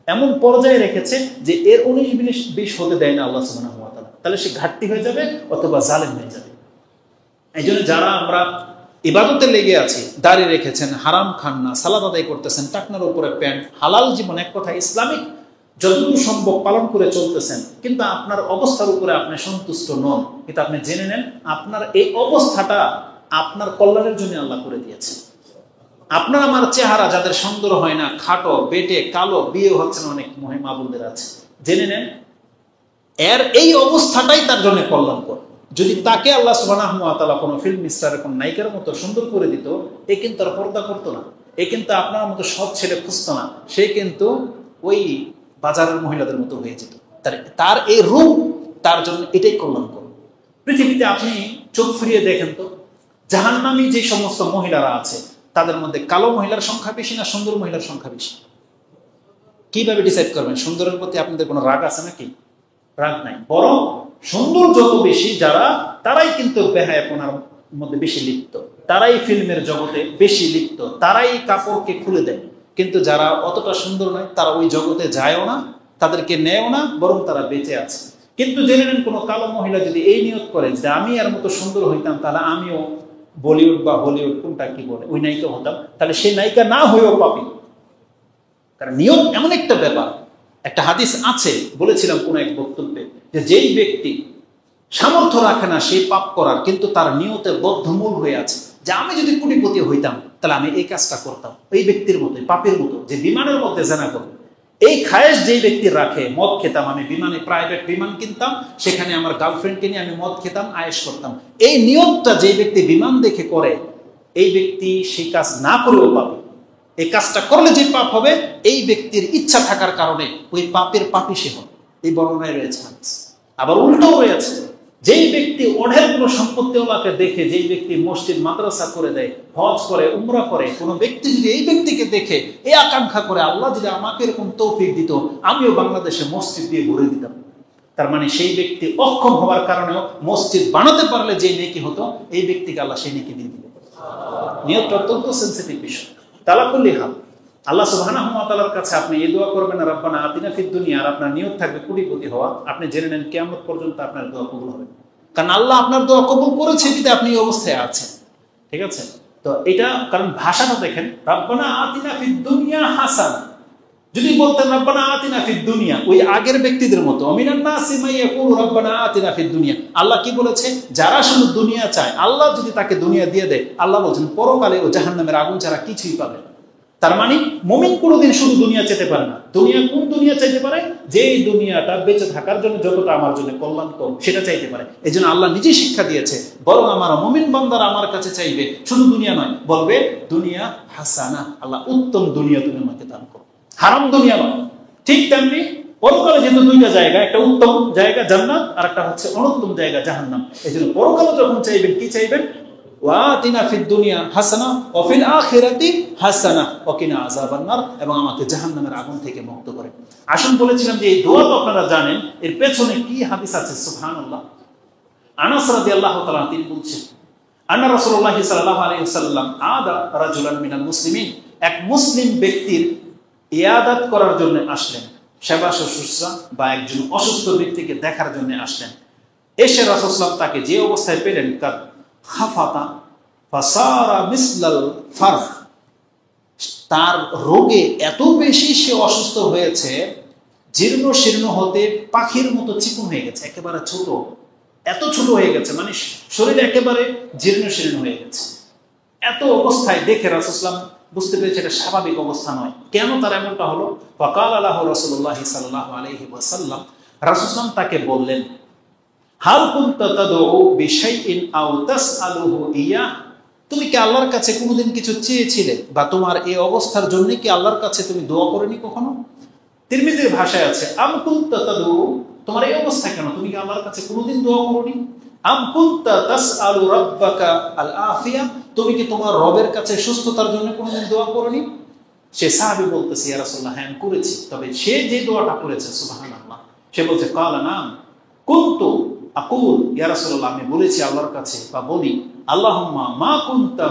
এমন পর্যায়ে রেখেছে যে এর 19-20 হতে দেয় না আল্লাহ সুবহানাহু ওয়া তাআলা, তাহলে সে ঘাটতি হয়ে যাবে অথবা জালেম হয়ে যাবে। এই জন্য যারা আমরা ইবাদতে লেগে আছি, দাঁড়িয়ে রেখেছেন, হারাম খান না, সালাত আদায় করতেছেন, টাকনার উপরে প্যান্ট, হালাল জীবন, এক কথা ইসলামিক যতদূর সম্ভব পালন করে চলতেছেন, কিন্তু আপনার অবস্থার উপরে আপনি সন্তুষ্ট নন, কিন্তু আপনি জেনে নেন আপনার এই অবস্থাটা আপনার কল্যাণের জন্য আল্লাহ করে দিয়েছে। আপনার আমার চেহারা যাদের সুন্দর হয় না, খাটো, বেটে, কালো, বিয়ে হচ্ছে না, অনেক মহিমা বোনদের আছে, জেনে নেন এর এই অবস্থাটাই তার জন্য কল্যাণকর। যদি তাকে আল্লাহ সুবহানাহু ওয়া তাআলা কোনো ফিল্ম স্টারের কোন নায়িকার মতো সুন্দর করে দিত, এ কিন্তু আর পর্দা করতো না, এ কিন্তু আপনার মতো সৎ ছেলে খুঁজতো না, সে কিন্তু ওই বাজারের মহিলাদের মতো হয়ে যেত। তার এই রূপ তার জন্য এটাই কল্যাণকর। পৃথিবীতে আপনি চোখ ফিরিয়ে দেখেন তো, জাহান্নামী যে সমস্ত মহিলারা আছে তাদের মধ্যে কালো মহিলার সংখ্যা বেশি না সুন্দর মহিলার সংখ্যা বেশি? কিভাবে ডিসাইড করবেন? সুন্দরের প্রতি আপনাদের কোনো রাগ আছে নাকি? রাগ নাই, বরং সুন্দর যত বেশি যারা, তারাই কিন্তু বেহায়াপনার মধ্যে বেশি লিপ্ত, তারাই ফিল্মের জগতে বেশি লিপ্ত, তারাই কাপড়কে খুলে দেয়। কিন্তু যারা অতটা সুন্দর নয় তারা ওই জগতে যায়ও না, তাদেরকে নেয়ও না, বরং তারা বেঁচে আছে। কিন্তু জেনে নেন কোনো কালো মহিলা যদি এই নিয়ত করে যে আমি আর মতো সুন্দর হইতাম তাহলে আমিও বলিউড বা হলিউড কোনটা কি বলে ওই নায়িকা হতাম, তাহলে সেই নায়িকা না হয়েও পাপি। কারণ নিয়ত এমন একটা ব্যাপার। একটা হাদিস আছে, বলেছিলাম কোন এক বক্তব্যে, যে যেই ব্যক্তি সামর্থ্য রাখে না সেই পাপ করার, কিন্তু তার নিয়তে বদ্ধমূল হয়ে আছে যে আমি যদি কোটিপতি হইতাম তাহলে আমি এই কাজটা করতাম, এই ব্যক্তির মতোই, পাপের মতো, যে বিমানের মধ্যে জেনা করবে, এই খায়েশ যেই ব্যক্তি রাখে, মদ খেতাম আমি, বিমানে প্রাইভেট বিমান কিনতাম, সেখানে আমার গার্লফ্রেন্ডকে নিয়ে আমি মদ খেতাম, আয়েশ করতাম, এই নিয়তটা যেই ব্যক্তি বিমান দেখে করে, এই ব্যক্তি সেই কাজ না করেও পাবে। এই কাজটা করলে যে পাপ হবে, এই ব্যক্তির ইচ্ছা থাকার কারণে ওই পাপের পাপী সে হবে। এই বর্ণনায় রয়েছে। আবার উল্টো রয়েছে, যেই ব্যক্তি অঢেল কোনো সম্পত্তিওয়ালাকে দেখে, যেই ব্যক্তি মসজিদ মাদ্রাসা করে দেয়, হজ করে, উমরা করে, কোনো ব্যক্তি যদি এই ব্যক্তিকে দেখে এই আকাঙ্ক্ষা করে, আল্লাহ যদি আমাকে এরকম তৌফিক দিত, আমিও বাংলাদেশে মসজিদ দিয়ে ভরে দিতাম। তার মানে সেই ব্যক্তি অক্ষম হওয়ার কারণেও মসজিদ বানাতে পারলে যে নেকি হতো, এই ব্যক্তিকে আল্লাহ সেই নেকি দিয়ে দিল। নিয়তটা অত্যন্ত সেন্সিটিভ বিষয়। তালাকুল্লি হাল, আল্লাহ সুবহানাহু ওয়া তাআলার কাছে আপনি এই দোয়া করবেন, রব্বানা আতিনা ফিদ দুনিয়া, আর আপনার নিয়ত থাকবে কোটিপতি হওয়া, আপনি জেনে নেন কিয়ামত পর্যন্ত আপনার দোয়া কবুল হবে। কারণ আল্লাহ আপনার দোয়া কবুল করেছে যদি আপনি এই অবস্থায় আছেন। ঠিক আছে? তো এটা কারণ ভাষাটা দেখেন, রব্বানা আতিনা ফিদ দুনিয়া হাসানা, যদি বলতেন রব্বানা আতিনা ফিদ দুনিয়া, ওই আগের ব্যক্তিদের মতো, মিনান নাসি মান ইয়াকুলু রব্বানা আতিনা ফিদ দুনিয়া, আল্লাহ কি বলেছে? যারা শুধু দুনিয়া চায়, আল্লাহ যদি তাকে দুনিয়া দিয়ে দেয়, আল্লাহ বলছেন পরকালে ও জাহান্নামের আগুন ছাড়া কিছুই পাবে। তার মানে মুমিন কোনোদিন শুধু দুনিয়া চাইতে পারে না। দুনিয়া কোন দুনিয়া চাইতে পারে? যে দুনিয়াটা বেঁচে থাকার জন্য যতটা আমার জন্য কল্যাণকর, সেটা চাইতে পারে। এই জন্য আল্লাহ নিজেই শিক্ষা দিয়েছে, বরং আমার মুমিন বান্দারা আমার কাছে চাইবে শুধু দুনিয়া নয়, বলবে দুনিয়া হাসানা, আল্লাহ উত্তম দুনিয়া তুমি আমাকে দান করো, হারাম দুনিয়া নয়। ঠিক তেমনি পরকালে যেহেতু দুইটা জায়গা, একটা উত্তম জায়গা জান্নাত, আর একটা হচ্ছে অনুত্তম জায়গা জাহান্নাম। এই জন্য পরকালে যখন চাইবেন, কি চাইবেন? ওয়াতিনা ফিদ দুনিয়া হাসানা ওয়া ফিল আখিরাতি হাসানা ওয়া কিনা আযাবান নার, এবং আমাকে জাহান্নামের আগুন থেকে মুক্ত করে। আসুন, বলেছিলাম যে এই দোয়া তো আপনারা জানেন, এর পেছনে কি হাদিস আছে। সুবহানাল্লাহ। আনাস রাদিয়াল্লাহু তাআলা তিনি বলছেন, আন্না রাসূলুল্লাহ সাল্লাল্লাহু আলাইহি ওয়াসাল্লাম আদা রাজুলান মিনাল মুসলিমিন, এক মুসলিম ব্যক্তির ইয়াদাত করার জন্য আসলেন, সেবা শুশ্রূষা বা একজন অসুস্থ ব্যক্তিকে দেখার জন্য আসলেন। এসে রাসূল সাল্লাল্লাহু আলাইহি ওয়াসাল্লাম তাকে যে অবস্থায় পেলেন, খাফাতা ফাসারা মিসলাল ফারহ, তার রোগে এত বেশি সে অসুস্থ হয়েছে, জীর্ণ শীর্ণ হতে পাখির মতো চিকন হয়ে গেছে, একেবারে ছোট, এত ছোট হয়ে গেছে, মানে শরীর একেবারে জীর্ণ শীর্ণ হয়ে গেছে। এত অবস্থায় দেখে রাসূল সাল্লাল্লাহু আলাইহি ওয়াসাল্লাম বুঝতে পেরেছে এটা স্বাভাবিক অবস্থা নয়। কেন তার এমনটা হলো? ফাকালা লাহু রাসূলুল্লাহ সাল্লাল্লাহু আলাইহি ওয়াসাল্লাম, রাসূল সাল্লাল্লাহু আলাইহি ওয়াসাল্লাম তাকে বললেন, হাল কুনতা তাদউ বিশাইইন আও তাসআলুহু ইয়া, তুমি কি আল্লাহর কাছে কোনোদিন কিছু চেয়েছিলে, বা তোমার এই অবস্থার জন্য কি আল্লাহর কাছে তুমি দোয়া করনি কখনো? তিরমিজির ভাষায় আছে, আম কুনতা তাদউ, তোমার এই অবস্থা কেন, তুমি কি আল্লাহর কাছে কোনোদিন দোয়া করনি? আম কুনতা তাসআলু রাব্বাকা আল আফিয়া, তুমি কি তোমার রবের কাছে সুস্থতার জন্য কোনোদিন দোয়া করনি? সে সাহাবী বলতেছে, ইয়া রাসূলুল্লাহ, হ্যাঁ করেছি। তবে সে যে দোয়াটা করেছে, সুবহানাল্লাহ, সে বলছে, ক্বালা নাম কুনতু আকুল, ইয়া রাসূলুল্লাহ, আমি বলেছি আল্লাহর কাছে বা বলি, আল্লাহুম্মা মা কুনতা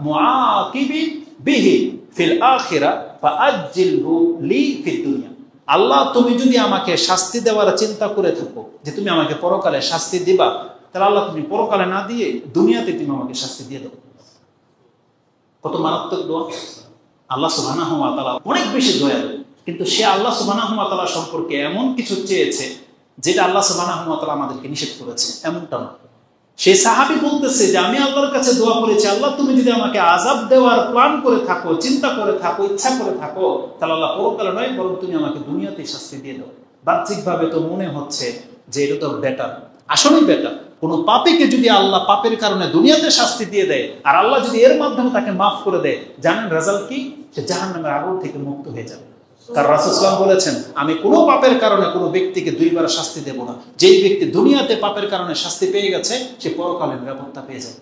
মুআকিবি বিহি ফিল আখিরা ফাআজ্জিলহু লি ফিদ দুনিয়া, আল্লাহ তুমি যদি আমাকে শাস্তি দেওয়ার চিন্তা করে থাকো, যে তুমি আমাকে পরকালে শাস্তি দিবা, তাহলে আল্লাহ তুমি পরকালে না দিয়ে দুনিয়াতে তুমি আমাকে শাস্তি দিয়ে দাও। কত মারাত্মক দোয়া! আল্লাহ সুবহানাহু ওয়া তাআলা অনেক বেশি দয়ালু, কিন্তু সে আল্লাহ সুবহানাহু ওয়া তাআলা সম্পর্কে এমন কিছু চেয়েছে যেটা আল্লাহ সুবহানাহু ওয়া তাআলা আমাদেরকে নিষেধ করেছে, এমনটা না। সেই সাহাবী বলতেছে যে আমি আল্লাহর কাছে দোয়া করেছি, আল্লাহ তুমি যদি আমাকে আযাব দেওয়ার প্ল্যান করে থাকো, চিন্তা করে থাকো, ইচ্ছা করে থাকো, তাহলে আল্লাহ পরকালে নয়, বরং তুমি আমাকে দুনিয়াতেই শাস্তি দিয়ে দাও। বাহ্যিকভাবে তো মনে হচ্ছে যে এটা তো বেটার, আসলেই বেটার। কোনো পাপীকে যদি আল্লাহ পাপের কারণে দুনিয়াতে শাস্তি দিয়ে দেয়, আর আল্লাহ যদি এর মাধ্যমে তাকে মাফ করে দেয়, জানেন রেজাল্ট কি? সে জাহান্নামের আগুন থেকে মুক্ত হয়ে যাবে। কারণ রাসূল সাল্লাল্লাহু আলাইহি ওয়াসাল্লাম বলেছেন, আমি কোনো পাপের কারণে কোনো ব্যক্তিকে দুইবার শাস্তি দেব না। যেই ব্যক্তি দুনিয়াতে পাপের কারণে শাস্তি পেয়ে গেছে, সে পরকালে নিরাপত্তা পেয়ে যাবে।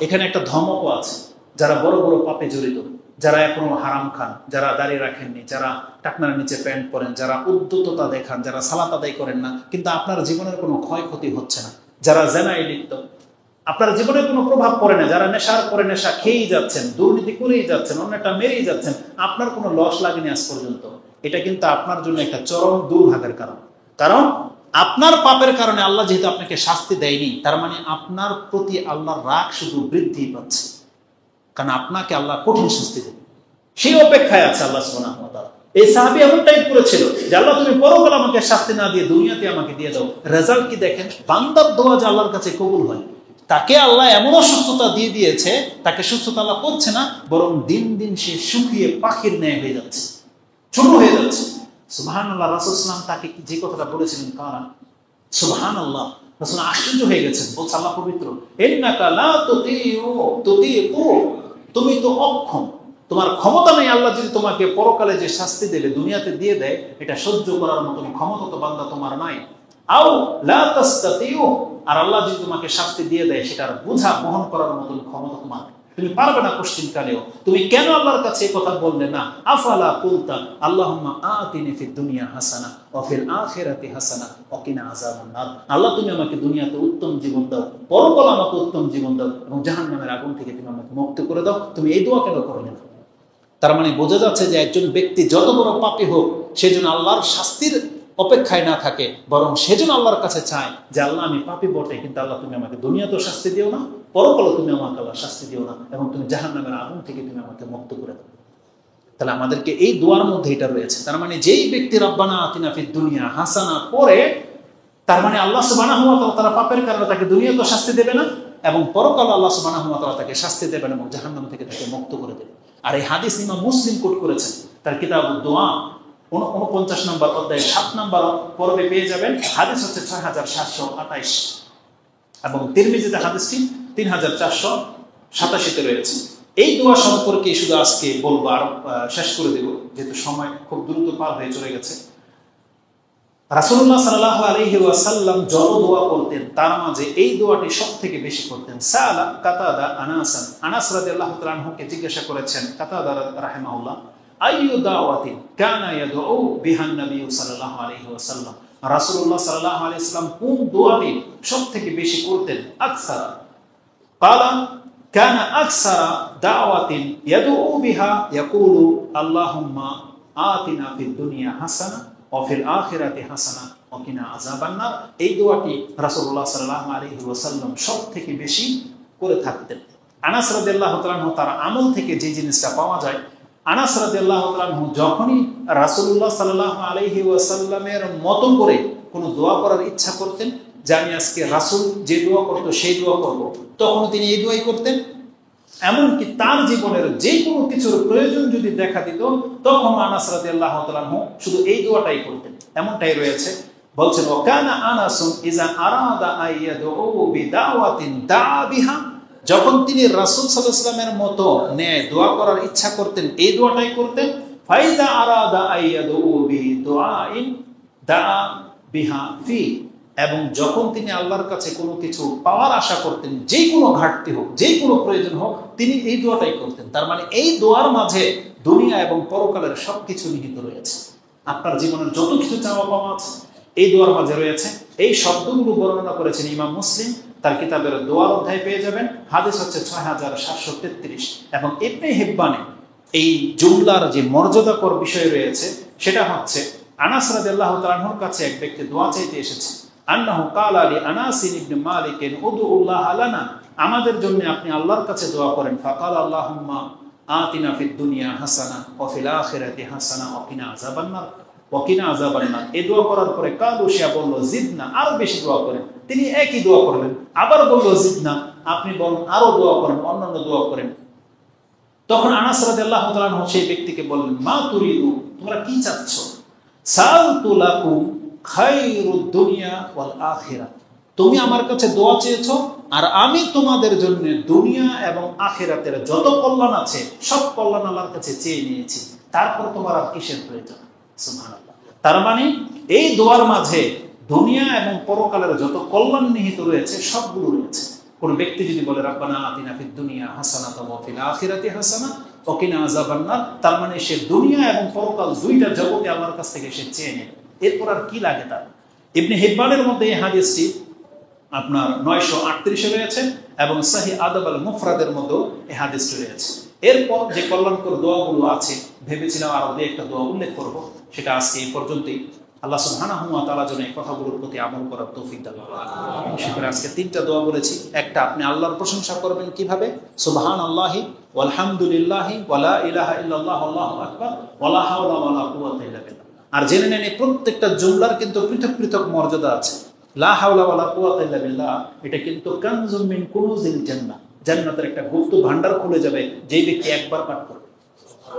এখানে একটা ধমকও আছে, যারা বড় বড় পাপে জড়িত, যারা এখনো হারাম খান, যারা দাঁড়িয়ে রাখেননি, যারা টাকনার নিচে প্যান্ট পরেন, যারা উদ্যততা দেখান, যারা সালাত আদায় করেন না, কিন্তু আপনার জীবনের কোনো ক্ষয়ক্ষতি হচ্ছে না, যারা জেনায় লিপ্ত, আপনার জীবনে কোনো প্রভাব পড়ে না, যারা নেশার পরে নেশা খেয়েই যাচ্ছেন, দুর্নীতি করেই যাচ্ছেন, অন্যটা মেরেই যাচ্ছেন, আপনার কোনো লস লাগেনি আজ পর্যন্ত, এটা কিন্তু আপনার জন্য একটা চরম দুর্ভাগ্যের কারণ। কারণ আপনার পাপের কারণে আল্লাহ যেহেতু আপনাকে শাস্তি দেয়নি, তার মানে আপনার প্রতি আল্লাহর রাগ শুধু বৃদ্ধি পাচ্ছে, কারণ আপনাকে আল্লাহ কঠিন শাস্তি দেবে, সেই অপেক্ষায় আছে আল্লাহ সুবহানাহু ওয়া তাআলা। এই সাহাবী এমনটাই করেছিল যে আল্লাহ তুমি পরকালে আমাকে শাস্তি না দিয়ে দুনিয়াতে আমাকে দিয়ে দাও। রেজাল্ট কি দেখেন? বান্দার দোয়া যে আল্লাহর কাছে কবুল হয়, তাকে আল্লাহ এমন অসুস্থতা দিয়ে দিয়েছে, তাকে সুস্থতা আল্লাহ করছে না, বরং দিন দিন সে শুকিয়ে পাখির ন্যায় হয়ে যাচ্ছে। ছোট হয়ে যাচ্ছে। সুবহানাল্লাহ, রাসূল সাল্লাল্লাহু আলাইহি ওয়াসাল্লাম তাকে যে কথাটা বলেছিলেন, কারণ সুবহানাল্লাহ, রাসূল আশ্চর্য হয়ে গেছেন, বলছে আল্লাহ পবিত্র, ইন্নাকা লা তুতিকু, তুমি তো অক্ষম, তোমার ক্ষমতা নেই। আল্লাহ যদি তোমাকে পরকালে যে শাস্তি দেবে দুনিয়াতে দিয়ে দেয়, এটা সহ্য করার মতন ক্ষমতা তো বান্দা তোমার নাই। আও লা তাস্তাতিউ, আর আল্লাহ যদি তোমাকে শাস্তি দিয়ে দেয় সেটার বোঝা বহন করার মতন ক্ষমতা তোমার, তুমি পারবে না কোশ্চিন কালেও। তুমি কেন আল্লাহর কাছে এই কথা বললে না? আফালা কুলতা আল্লাহুম্মা আতিনি ফিদ দুনিয়া হাসানা ওয়া ফিল আখিরাতি হাসানা ওয়া কিনা আযাবান নার। আল্লাহ তুমি আমাকে দুনিয়াতে উত্তম জীবন দাও, পরকালে আমাকে উত্তম জীবন দাও, এবং জাহান্নামের আগুন থেকে তুমি আমাকে মুক্ত করে দাও। তুমি এই দোয়া কেন করলে না? তার মানে বোঝা যাচ্ছে যে একজন ব্যক্তি যত বড় পাপী হোক, সেজন্য আল্লাহর শাস্তির অপেক্ষায় না থাকে, বরং সেজন্য আল্লাহর কাছে চায় যে আল্লাহ আমি পাপী বটে, কিন্তু আল্লাহ তুমি আমাকে দুনিয়াতেও শাস্তি দিও না, পরকালে তুমি আমাকে আল্লাহ শাস্তি দিও না, এবং তুমি জাহান্নামের আগুন থেকে তুমি আমাকে মুক্ত করে দাও। তাহলে আমাদেরকে এই দোয়ার মধ্যে এটা রয়েছে। তার মানে যেই ব্যক্তি রব্বানা আতিনা ফিদ দুনিয়া হাসানা পড়ে, তার মানে আল্লাহ সুবহানাহু ওয়া তাআলা তার পাপের কারণে তাকে দুনিয়াতেও শাস্তি দেবে না, এবং পরকালে আল্লাহ সুবহানাহু ওয়া তাআলা তাকে শাস্তি দেবেন এবং জাহান্নাম থেকে তাকে মুক্ত করে দেবেন। আর এই হাদিস ইমাম মুসলিম কোট করেছেন তার কিতাবুদ দোয়া 49 নম্বর অধ্যায় 7 নম্বর পর্বে পেয়ে যাবেন। হাদিস হচ্ছে 6728, এবং তিরমিজিতে হাদিসটি 3487 তে রয়েছে। এই দোয়া সম্পর্কে শুধু আজকে বলবো, আর শেষ করে দেব যেহেতু সময় খুব দ্রুত পার হয়ে চলে গেছে। রাসূলুল্লাহ সাল্লাল্লাহু আলাইহি ওয়াসাল্লাম যত দোয়া করতেন তার মাঝে এই দোয়াটি সবথেকে বেশি করতেন। সাআলা কাতাদা আনাসান, আনাস রাদিয়াল্লাহু তাআলা আনহুকে জিজ্ঞাসা করেছেন কাতাদা রাহিমাহুল্লাহ, আইয়ু দাওয়াতিন কানা ইয়াদউ বিহা নবী সাল্লাল্লাহু আলাইহি ওয়াসাল্লাম, রাসূলুল্লাহ সাল্লাল্লাহু আলাইহি ওয়াসাল্লাম কোন দোয়াটি সবথেকে বেশি করতেন? আকসারা ক্বালা কানা আকসারা দাওয়াতিন ইয়াদউ বিহা ইয়াকুলু আল্লাহুম্মা আতিনা ফিদ দুনিয়া হাসানা ওয়া ফিল আখিরাতি হাসানা ওয়া কিনা আযাবান নার। এই দোয়াটি রাসূলুল্লাহ সাল্লাল্লাহু আলাইহি ওয়াসাল্লাম সবথেকে বেশি করে থাকতেন। আনাস রাদিয়াল্লাহু তাআলা আনহু তার আমল থেকে যে জিনিসটা পাওয়া যায়, আনাস রাদিয়াল্লাহু তাআলা আনহু যখনই রাসূলুল্লাহ সাল্লাল্লাহু আলাইহি ওয়াসাল্লামের মতো করে কোনো দোয়া করার ইচ্ছা করতেন, যে আমি আজকে রাসূল যে দোয়া করতো সেই দোয়া করব, তখন তিনি এই দোয়াই করতেন। এমনকি তার জীবনের যে কোনো কিছুর প্রয়োজন যদি দেখা দিত, তখন আনাস রাদিয়াল্লাহু তাআলা আনহু শুধু এই দোয়াটাই করতেন। এমনটাই রয়েছে, বলছেন ওয়াকানা আনাসুন ইজা আরাদা আইয়াদউ বিদাওয়াতিন দাআ বিহা, যখন তিনি রাসূল সাল্লাল্লাহু আলাইহি ওয়াসাল্লামের মতো ন্যায় দোয়া করার ইচ্ছা করতেন, এই দোয়াটাই করতেন। ফাইজা আরাদা আইয়াদউ বিদুআইন দাআ বিহা ফি, এবং যখন তিনি আল্লাহর কাছে কোনো কিছু পাওয়ার আশা করতেন, যে কোনো ঘাটতি হোক, যে কোনো প্রয়োজন হোক, তিনি এই দোয়াটাই করতেন। তার মানে এই দোয়ার মাঝে দুনিয়া এবং পরকালের সবকিছু নিহিত রয়েছে। আপনার জীবনের যত কিছু চাওয়া পাওয়া আছে এই দোয়ার মাঝে রয়েছে। এই শব্দগুলো বর্ণনা করেছেন ইমাম মুসলিম তার কিতাবের দোয়ার অধ্যায় পেয়ে যাবেন। হাদিস হচ্ছে 6733, এবং ইবনে হিব্বানে এই জুমলার যে মর্যাদাকর বিষয় রয়েছে সেটা হচ্ছে, আনাস রাদিয়াল্লাহু তাআলা আনহুর কাছে এক ব্যক্তি দোয়া চাইতে এসেছে। আন্নাহু ক্বালা আলি আনাস ইবনে মালিক উদুল্লাহ লানা, আমাদের জন্য আপনি আল্লাহর কাছে দোয়া করেন। ফাকাল আল্লাহুম্মা আতিনা ফিদ দুনিয়া হাসানা ওয়া ফিল আখিরাতি হাসানা ওয়া কিনা আযাবান নার ওয়া কিনা আযাবান নার। এই দোয়া করার পরে কালু সে বলল জিদনা, আরো বেশি দোয়া করেন। তিনি একই দোয়া করলেন, আবার বলল জিদনা, আপনি বলুন আরো দোয়া করেন, অন্যান্য দোয়া করেন। তখন আনাস রাদিয়াল্লাহু তাআলা আনহু সেই ব্যক্তিকে বললেন, মা তুরিদু, তোমরা কি চাচ্ছ? সালতু লাকুম খায়রুদ দুনিয়া ওয়াল আখিরাহ, তুমি আমার কাছে দোয়া চেয়েছো, আর আমি তোমাদের জন্য দুনিয়া এবং আখিরাতের যত কল্যাণ আছে সব কল্যাণ আল্লাহর কাছে চেয়ে নিয়েছি, তারপর তোমার আর কিসের প্রয়োজন? সুবহানাল্লাহ। তার মানে এই দোয়ার মাঝে দুনিয়া এবং পরকালের যত কল্যাণ নিহিত রয়েছে সবগুলো রয়েছে। কোন ব্যক্তি যদি বলে রাব্বানা আতিনা ফিদ দুনিয়া হাসানাতাও ওয়া ফিল আখিরাতি হাসানা ওয়া কিনা আযাবান নার, তার মানে সে দুনিয়া এবং পরকাল দুইটা জগতে আল্লাহর কাছ থেকে সে চেয়ে নেবে, এরপর আর কি লাগে তার? ইবনে হিব্বানের মধ্যে এই হাদিসটি আপনার 938 রয়েছে, এবং সহিহ আদব আল মুফরাদের মধ্যে এই হাদিসটি রয়েছে। এরপর যে কল্যাণকর দোয়াগুলো আছে, ভেবেছিলাম আরো দুই একটা দোয়া উল্লেখ করব, সেটা আজকে এই পর্যন্তই। আল্লাহ সুবহানাহু ওয়া তাআলা যেন এই কথাগুলোর প্রতি আমল করার তৌফিক দান করেন। সেখানে আজকে তিনটা দোয়া বলেছি। একটা, আপনি আল্লাহর প্রশংসা করবেন কিভাবে? সুবহানাল্লাহি ওয়ালহামদুলিল্লাহি ওয়া লা ইলাহা ইল্লাল্লাহ আল্লাহু আকবার ওয়া লা হাওলা ওয়া লা কুওয়াতা ইল্লা বিল্লাহ। আর জেনে নেন এই প্রত্যেকটা জুমলার কিন্তু পৃথক পৃথক মর্যাদা আছে। লা হাওলা ওয়া লা কুওয়াতা ইল্লা বিল্লাহ, এটা কিন্তু কানজুম মিন কুনুজিল জান্নাহ, জান্নাতের একটা গুপ্ত ভান্ডার খুলে যাবে যেই ব্যক্তি একবার পাঠ করবে।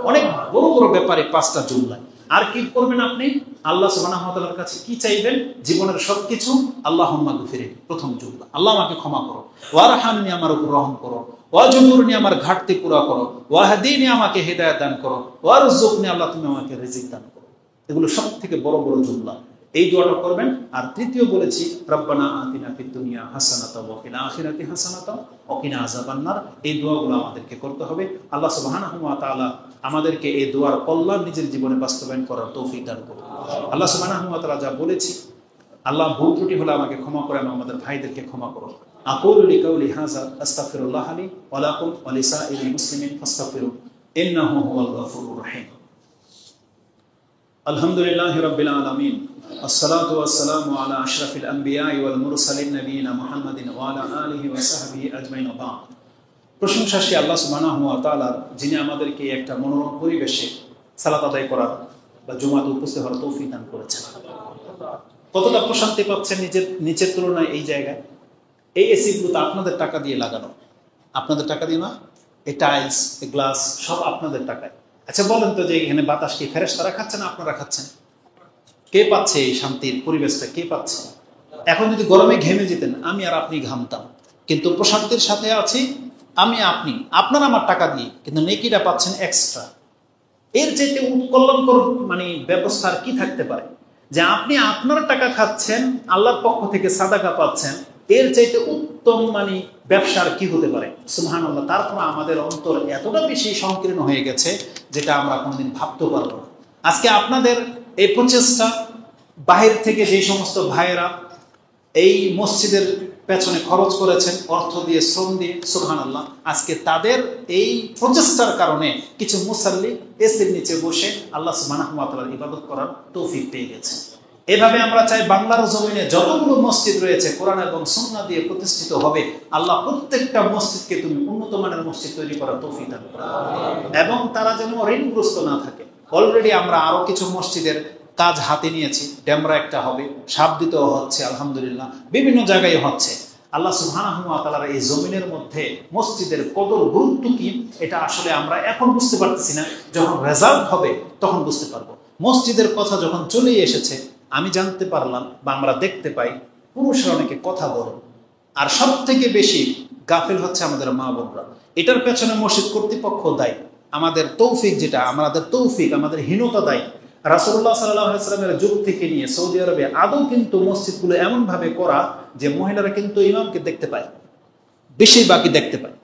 অনেক বড় বড় ব্যাপারে 5টা জুমলা। আর কি করবেন আপনি? আল্লাহ সুবহানাহু ওয়া তাআলার কাছে কি চাইবেন? জীবনের সবকিছু আল্লাহুম্মা গফিরলি, প্রথম জুমলা, আল্লাহ আমাকে ক্ষমা করো, ওয়ারহামনি, আমার উপর রহম করো, ওয়াজবুরনি, আমার ঘাটতি পুরা করো, ওয়াহদিনি, আমাকে হেদায়েত দান করো, ওয়ারযুকনি, আল্লাহ তুমি আমাকে রিজিক দান করো। এগুলো সব থেকে বড় বড় জুমলা। এই দোয়াটা করবেন। আর তৃতীয় বলেছি, রব্বানা আতিনা ফিদ দুনিয়া হাসানাতাও ওয়া ফিল আখিরাতি হাসানাতাও ওয়া কিনা আযাবান্নার। এই দোয়াগুলো আমাদেরকে করতে হবে। আল্লাহ সুবহানাহু ওয়া তাআলা আমাদেরকে এই দোয়ার কল্যাণ নিজের জীবনে বাস্তবায়ন করার তৌফিক দান করুন। আল্লাহ সুবহানাহু ওয়া তাআলা যা বলেছি, আল্লাহ ভুল ত্রুটি হলে আমাকে ক্ষমা করেন, আমাদের ভাইদেরকে ক্ষমা করুন। আকুলু লিকাউলি হাযা আস্তাগফিরুল্লাহ লি ওয়া লাকুম ওয়া লিসাইরিল মুসলিমিন ফাস্তাগফিরু ইন্নাহু হুয়াল গফুরুর রহিম। আলহামদুলিল্লাহি রাব্বিল আলামিন, আসসালাতু ওয়াসসালামু আলা আশরাফিল আমবিয়াই ওয়াল মুরসালিন নবিয়িনা মুহাম্মাদিন ওয়া আলা আলিহি ওয়া সাহবিহি আজমাইন। প্রশংসা সে আল্লাহ সুবহানাহু ওয়া তাআলার, যিনি আমাদেরকে একটা মনোরম পরিবেশে সালাত আদায় করার বা জুমাতে উপস্থিত হওয়ার তৌফিক দান করেছেন। কতটা প্রশান্তি পাচ্ছেন নিচের তুলনায় এই জায়গায়? এই এসিগুলো তো আপনাদের টাকা দিয়ে লাগানো, আপনাদের টাকা দিয়ে না, এই টাইলস, এই গ্লাস সব আপনাদের টাকায়। আচ্ছা বলেন তো, যে এখানে বাতাস কি ফেরেশতারা খাচ্ছে না আপনারা খাচ্ছেন? কে পাচ্ছে এই শান্তির পরিবেশটা? কে পাচ্ছে? এখন যদি গরমে ঘেমে যেতেন, আমি আর আপনি ঘামতাম, কিন্তু প্রশান্তির সাথে আছি আমি আপনি, আপনারা আমার টাকা দিয়ে, কিন্তু নেকিটা পাচ্ছেন এক্সট্রা। এর চাইতে কল্যাণকর মানে ব্যবস্থা আর কি থাকতে পারে? যে আপনি আপনার টাকা খাচ্ছেন, আল্লাহর পক্ষ থেকে সাদাকা পাচ্ছেন, এর চাইতে উত্তম মানে ব্যবসার কি হতে পারে? সুবহানাল্লাহ। তারপর আমাদের অন্তর এতটা বেশি সংকীর্ণ হয়ে গেছে, যেটা আমরা কোনোদিন ভাবতে পারবো না। আজকে আপনাদের এই প্রচেষ্টা, বাহির থেকে যে সমস্ত ভাইয়েরা এই মসজিদের পেছনে খরচ করেছেন অর্থ দিয়ে, শ্রম দিয়ে, সুবহানাল্লাহ, আজকে তাদের এই প্রচেষ্টার কারণে কিছু মুসাল্লি এসির নিচে বসে আল্লাহ সুবহানাহু ওয়া তাআলার ইবাদত করার তৌফিক পেয়ে গেছে। এভাবে আমরা চাই বাংলার জমিনে যতগুলো মসজিদ রয়েছে কোরআন এবং সুন্নাহ দিয়ে প্রতিষ্ঠিত হবে, আল্লাহ প্রত্যেকটা মসজিদকে তুমি উন্নত মানের মসজিদ তৈরি করার তৌফিক দান করো, এবং তারা যেন ঋণগ্রস্ত না থাকে। অলরেডি আমরা আরো কিছু মসজিদের কাজ হাতে নিয়েছি, ডেমরা একটা হবে, শাব্দিতও হচ্ছে, আলহামদুলিল্লাহ বিভিন্ন জায়গায় হচ্ছে। আল্লাহ সুবহানাহু ওয়া তাআলার এই জমিনের মধ্যে মসজিদের কদর গুরুত্ব কি, এটা আসলে আমরা এখন বুঝতে পারতেছি না, যখন রেজাল্ট হবে তখন বুঝতে পারবো। মসজিদের কথা যখন চলে এসেছে, আমি জানতে পারলাম বা আমরা দেখতে পাই পুরুষরা অনেকে কথা বলে, আর সব থেকে বেশি গাফিল হচ্ছে আমাদের মা বোনরা। এটার পেছনে মসজিদ কর্তৃপক্ষ দায়ী, আমাদের তৌফিক যেটা, আমাদের তৌফিক, আমাদের হীনতা দায়ী। রাসূলুল্লাহ সাল্লাল্লাহু আলাইহি ওয়াসাল্লামের যুগ থেকে নিয়ে সৌদি আরবে আদৌ কিন্তু মসজিদগুলো এমনভাবে করা যে মহিলারা কিন্তু ইমামকে দেখতে পায়, বেশিরভাগই দেখতে পায়,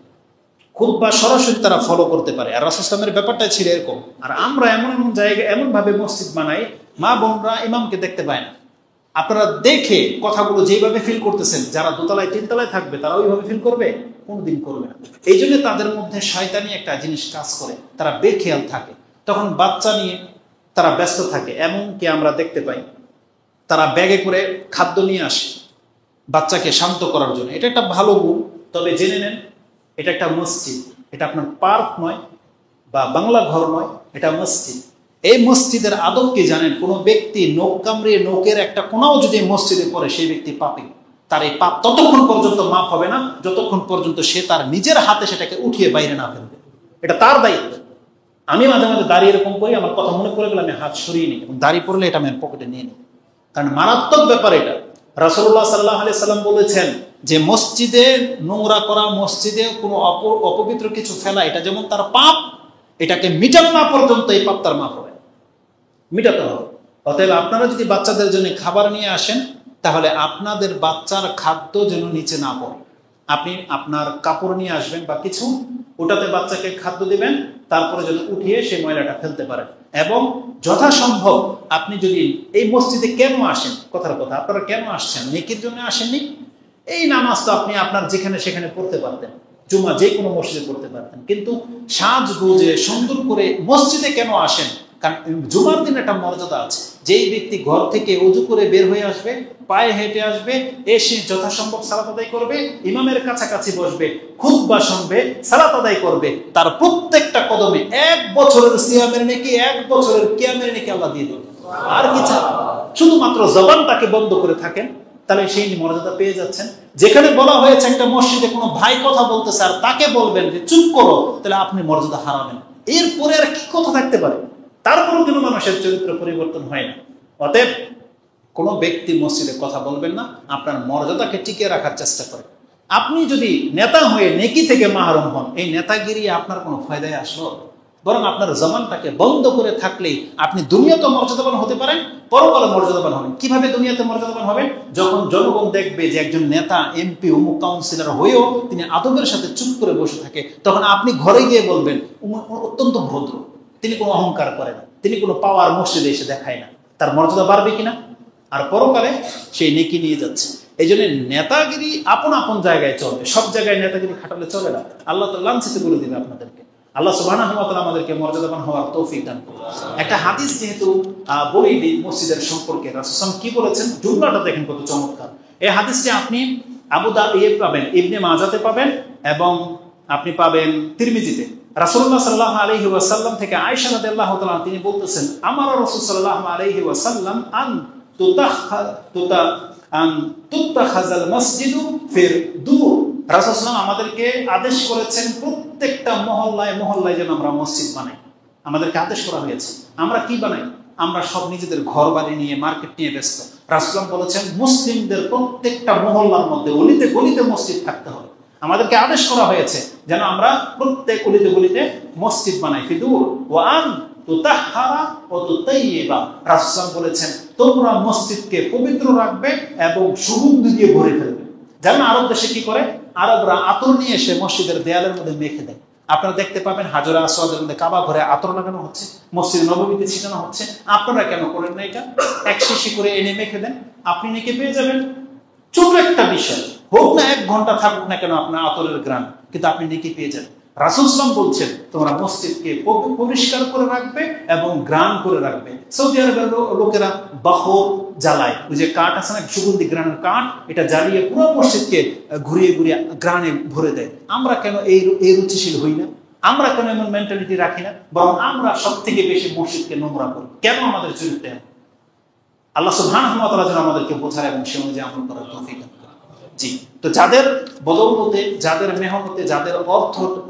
খুতবা সরাসরি তারা ফলো করতে পারে। আর রাসূল সাল্লাল্লাহু আলাইহি ওয়াসাল্লামের ব্যাপারটা ছিল এরকম। আর আমরা এমন এমন জায়গায় এমনভাবে মসজিদ বানাই, মা বোনরা ইমামকে দেখতে পায় না। আপনারা দেখে কথাগুলো যেভাবে ফিল করতেছেন, যারা দোতলায় তিনতলায় থাকবে তারা ওইভাবে ফিল করবে? কোনোদিন করবে না। এই জন্য তাদের মধ্যে শয়তানি একটা জিনিস কাজ করে, তারা বেখেয়াল থাকে, তখন বাচ্চা নিয়ে তারা ব্যস্ত থাকে। এমনকি আমরা দেখতে পাই তারা ব্যাগে করে খাদ্য নিয়ে আসে বাচ্চাকে শান্ত করার জন্য। এটা একটা ভালো গুণ, তবে জেনে নেন এটা একটা মসজিদ, এটা আপনার পার্ক নয় বা বাংলা ঘর নয়, এটা মসজিদ। এই মসজিদের আদব কি জানেন? কোনো ব্যক্তি নখ কামড়িয়ে নখের একটা কোনাও যদি মসজিদে পড়ে, সেই ব্যক্তি পাপী। তার এই পাপ ততক্ষণ পর্যন্ত মাফ হবে না যতক্ষণ পর্যন্ত সে তার নিজের হাতে সেটাকে উঠিয়ে বাইরে না ফেলবে। এটা তার দায়িত্ব। আমি মাঝে মাঝে দাঁড়িয়ে এরকম করি, আমার কথা মনে পড়ে গেলে আমি হাত সরিয়ে নিই, এবং দাঁড়িয়ে পড়লে এটা আমি পকেটে নিয়ে নিই, কারণ মারাত্মক ব্যাপার এটা। রাসূলুল্লাহ সাল্লাল্লাহু আলাইহি সাল্লাম বলেছেন যে মসজিদে নোংরা করা, মসজিদে কোনো অপবিত্র কিছু ফেলা, এটা যেমন তার পাপ, এটাকে মিটানো না পর্যন্ত এই পাপ তার মাফ হবে, মিটাতে হবে। অতএব আপনারা যদি বাচ্চাদের জন্য খাবার নিয়ে আসেন, তাহলে আপনাদের বাচ্চার খাদ্য যেন নিচে না পড়ে। আপনি আপনার কাপড় নিয়ে আসবেন বা কিছু, ওটাতে বাচ্চাকে খাদ্য দিবেন, তারপরে যেন উঠিয়ে সেই ময়লাটা ফেলতে পারেন। এবং যথাসম্ভব আপনি যদি এই মসজিদে কেন আসেন, কথার কথা, আপনারা কেন আসছেন? নেকির জন্য আসেননি? এই নামাজ তো আপনি আপনার যেখানে সেখানে পড়তে পারতেন, জুমা যে কোনো মসজিদে পড়তে পারতেন, কিন্তু সাজগোজে সুন্দর করে মসজিদে কেন আসেন? কারণ জুমার দিন একটা মর্যাদা আছে। যেই ব্যক্তি ঘর থেকে ওযু করে বের হয়ে আসবে, পায়ে হেঁটে আসবে, এসে যথাসম্ভব সালাত আদায় করবে, ইমামের কাছাকাছি বসবে, খুতবা শুনবে, সালাত আদায় করবে, তার প্রত্যেকটা কদমে 1 বছরের সিয়ামের নেকি, 1 বছরের কিয়ামের নেকি আল্লাহ দিয়ে দেবে। আর কি চান? শুধুমাত্র জবানটাকে বন্ধ করে থাকেন, তাহলে সেই মর্যাদা পেয়ে যাচ্ছেন। যেখানে বলা হয়েছে একটা মসজিদে কোনো ভাই কথা বলতেছে আর তাকে বলবেন যে চুপ করো, তাহলে আপনি মর্যাদা হারাবেন। এরপরে আর কি কথা থাকতে পারে? তারপর তারপরেও কোনো মানুষের চরিত্র পরিবর্তন হয় না। অতএব কোনো ব্যক্তি মসজিদে কথা বলবেন না, আপনার মর্যাদাকে টিকিয়ে রাখার চেষ্টা করেন। আপনি যদি নেতা হয়ে নেকি থেকে মাহরুম হন, এই নেতাগিরি আপনার কোনো ফায়দায় আসলো? বরং আপনার জমানটাকে বন্ধ করে থাকলেই আপনি দুনিয়াতে মর্যাদাবান হতে পারেন, পরকালে মর্যাদাবান হবেন। কিভাবে দুনিয়াতে মর্যাদাবান হবেন? যখন জনগণ দেখবে যে একজন নেতা, এমপি, অমুক কাউন্সিলর হয়েও তিনি আদবের সাথে চুপ করে বসে থাকে, তখন আপনি ঘরে গিয়ে বলবেন অত্যন্ত ভদ্র, তিনি কোনো অহংকার করে না, তিনি কোনো পাওয়ার মসজিদে এসে দেখায় না। তার মর্যাদা বাড়বে কিনা? আর পরকালে সেই নেকি নিয়ে যাচ্ছে। এই জন্য নেতাগিরি আপন আপন জায়গায় চলবে, সব জায়গায় নেতাগিরি খাটালে চলে না। আল্লাহ তো লাঞ্ছিত করে দিবে আপনাদেরকে। আল্লাহ সুবহানাহু ওয়া তাআলা আমাদেরকে মর্যাদাবান হওয়ার তৌফিক দান করুন। একটা হাদিস যেহেতু বলেই দিই মসজিদের সম্পর্কে, রাসূল সাল্লাল্লাহু আলাইহি ওয়াসাল্লাম কি বলেছেন, জুমলাটা দেখেন কত চমৎকার। এই হাদিসটি আপনি আবু দাউদ পাবেন, ইবনে মাজাতে পাবেন, এবং আপনি পাবেন তিরমিজিতে। রাসূলুল্লাহ সাল্লাল্লাহু আলাইহি ওয়াসাল্লাম থেকে আয়েশা রাদিয়াল্লাহু তাআলা তিনি বলতেছেন, আমার রাসূল সাল্লাল্লাহু আলাইহি ওয়াসাল্লাম আন তুত্তাখাযাল মসজিদু ফির দুর। রাসূল সাল্লাল্লাহু আমাদেরকে আদেশ করেছেন প্রত্যেকটা মহল্লায় মহল্লায় যেন আমরা মসজিদ বানাই। আমাদেরকে আদেশ করা হয়েছে। আমরা কি বানাই? আমরা সব নিজেদের ঘর বাড়ি নিয়ে, মার্কেট নিয়ে ব্যস্ত। রাসূল বলেছেন মুসলিমদের প্রত্যেকটা মহল্লার মধ্যে অলিতে গলিতে মসজিদ থাকতে হবে। আমাদেরকে আদেশ করা হয়েছে যেন আমরা প্রত্যেক অলিতে গলিতে মসজিদ বানাই। ফিদুর ওয়া আন তুতাহহারা ওয়া তুতাইয়্যিবা। রাসূল বলেছেন তোমরা মসজিদকে পবিত্র রাখবে এবং সুগন্ধি দিয়ে ভরে ফেলবে। জানেন আরব দেশে কি করে? আরবরা আতর নিয়ে এসে মসজিদের দেয়ালের মধ্যে মেখে দেয়। আপনারা দেখতে পাবেন হাজরা আসওয়াদের মধ্যে, কাবা ঘরে আতর লাগানো হচ্ছে, মসজিদ নববীতে ছিটানো হচ্ছে। আপনারা কেন করেন না এটা? এক শিশি করে এনে মেখে দেন, আপনি নেকি পেয়ে যাবেন। ছোট একটা বিষয়, হোক না 1 ঘন্টা থাকুক না কেন আপনার আতরের গ্রাম, কিন্তু আপনি নেকি পেয়ে যাবেন। রাসূল সাল্লাল্লাহু বলছেন তোমরা মসজিদকে পরিষ্কার করে রাখবে এবং গ্রাম করে রাখবে। সৌদি আরবের লোকেরা বাহর জ্বালায়, ওই যে কাঠ আছে না, সুগন্ধি গ্রানের কাঠ, এটা জ্বালিয়ে পুরো মসজিদকে ঘুরিয়ে ঘুরিয়ে গ্রানে ভরে দেয়। আমরা কেন এই রুচিশীল হই না? আমরা কেন এমন মেন্টালিটি রাখি না? বরং আমরা সব থেকে বেশি মসজিদকে নোংরা করি। কেন আমাদের চরিত্র? আল্লাহ সুবহানাহু ওয়া তাআলা যেন আমাদেরকে বোঝায় এবং সে অনুযায়ী আমল করার তৌফিক দান করেন। জি, তো যাদের বদৌলতে, যাদের মেহনতে, যাদের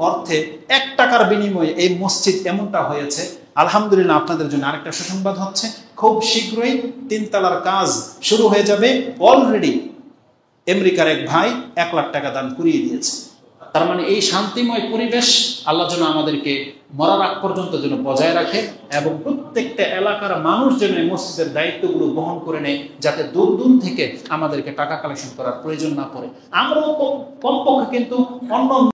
অর্থে 1 টাকার বিনিময়ে এই মসজিদ এমনটা হয়েছে, আলহামদুলিল্লাহ আপনাদের জন্য আরেকটা সুসংবাদ হচ্ছে, খুব শীঘ্রই 3 তলার কাজ শুরু হয়ে যাবে। অলরেডি আমেরিকার এক ভাই 1 লাখ টাকা দান করিয়ে দিয়েছে। তার মানে এই শান্তিময় পরিবেশ আল্লাহ যেন আমাদেরকে মরার আগ পর্যন্ত যেন বজায় রাখে, এবং প্রত্যেকটা এলাকার মানুষ যেন এই মসজিদের দায়িত্বগুলো বহন করে নেয়, যাতে দূর দূর থেকে আমাদেরকে টাকা কালেকশন করার প্রয়োজন না পড়ে। আমরাও কমপক্ষে কিন্তু অন্য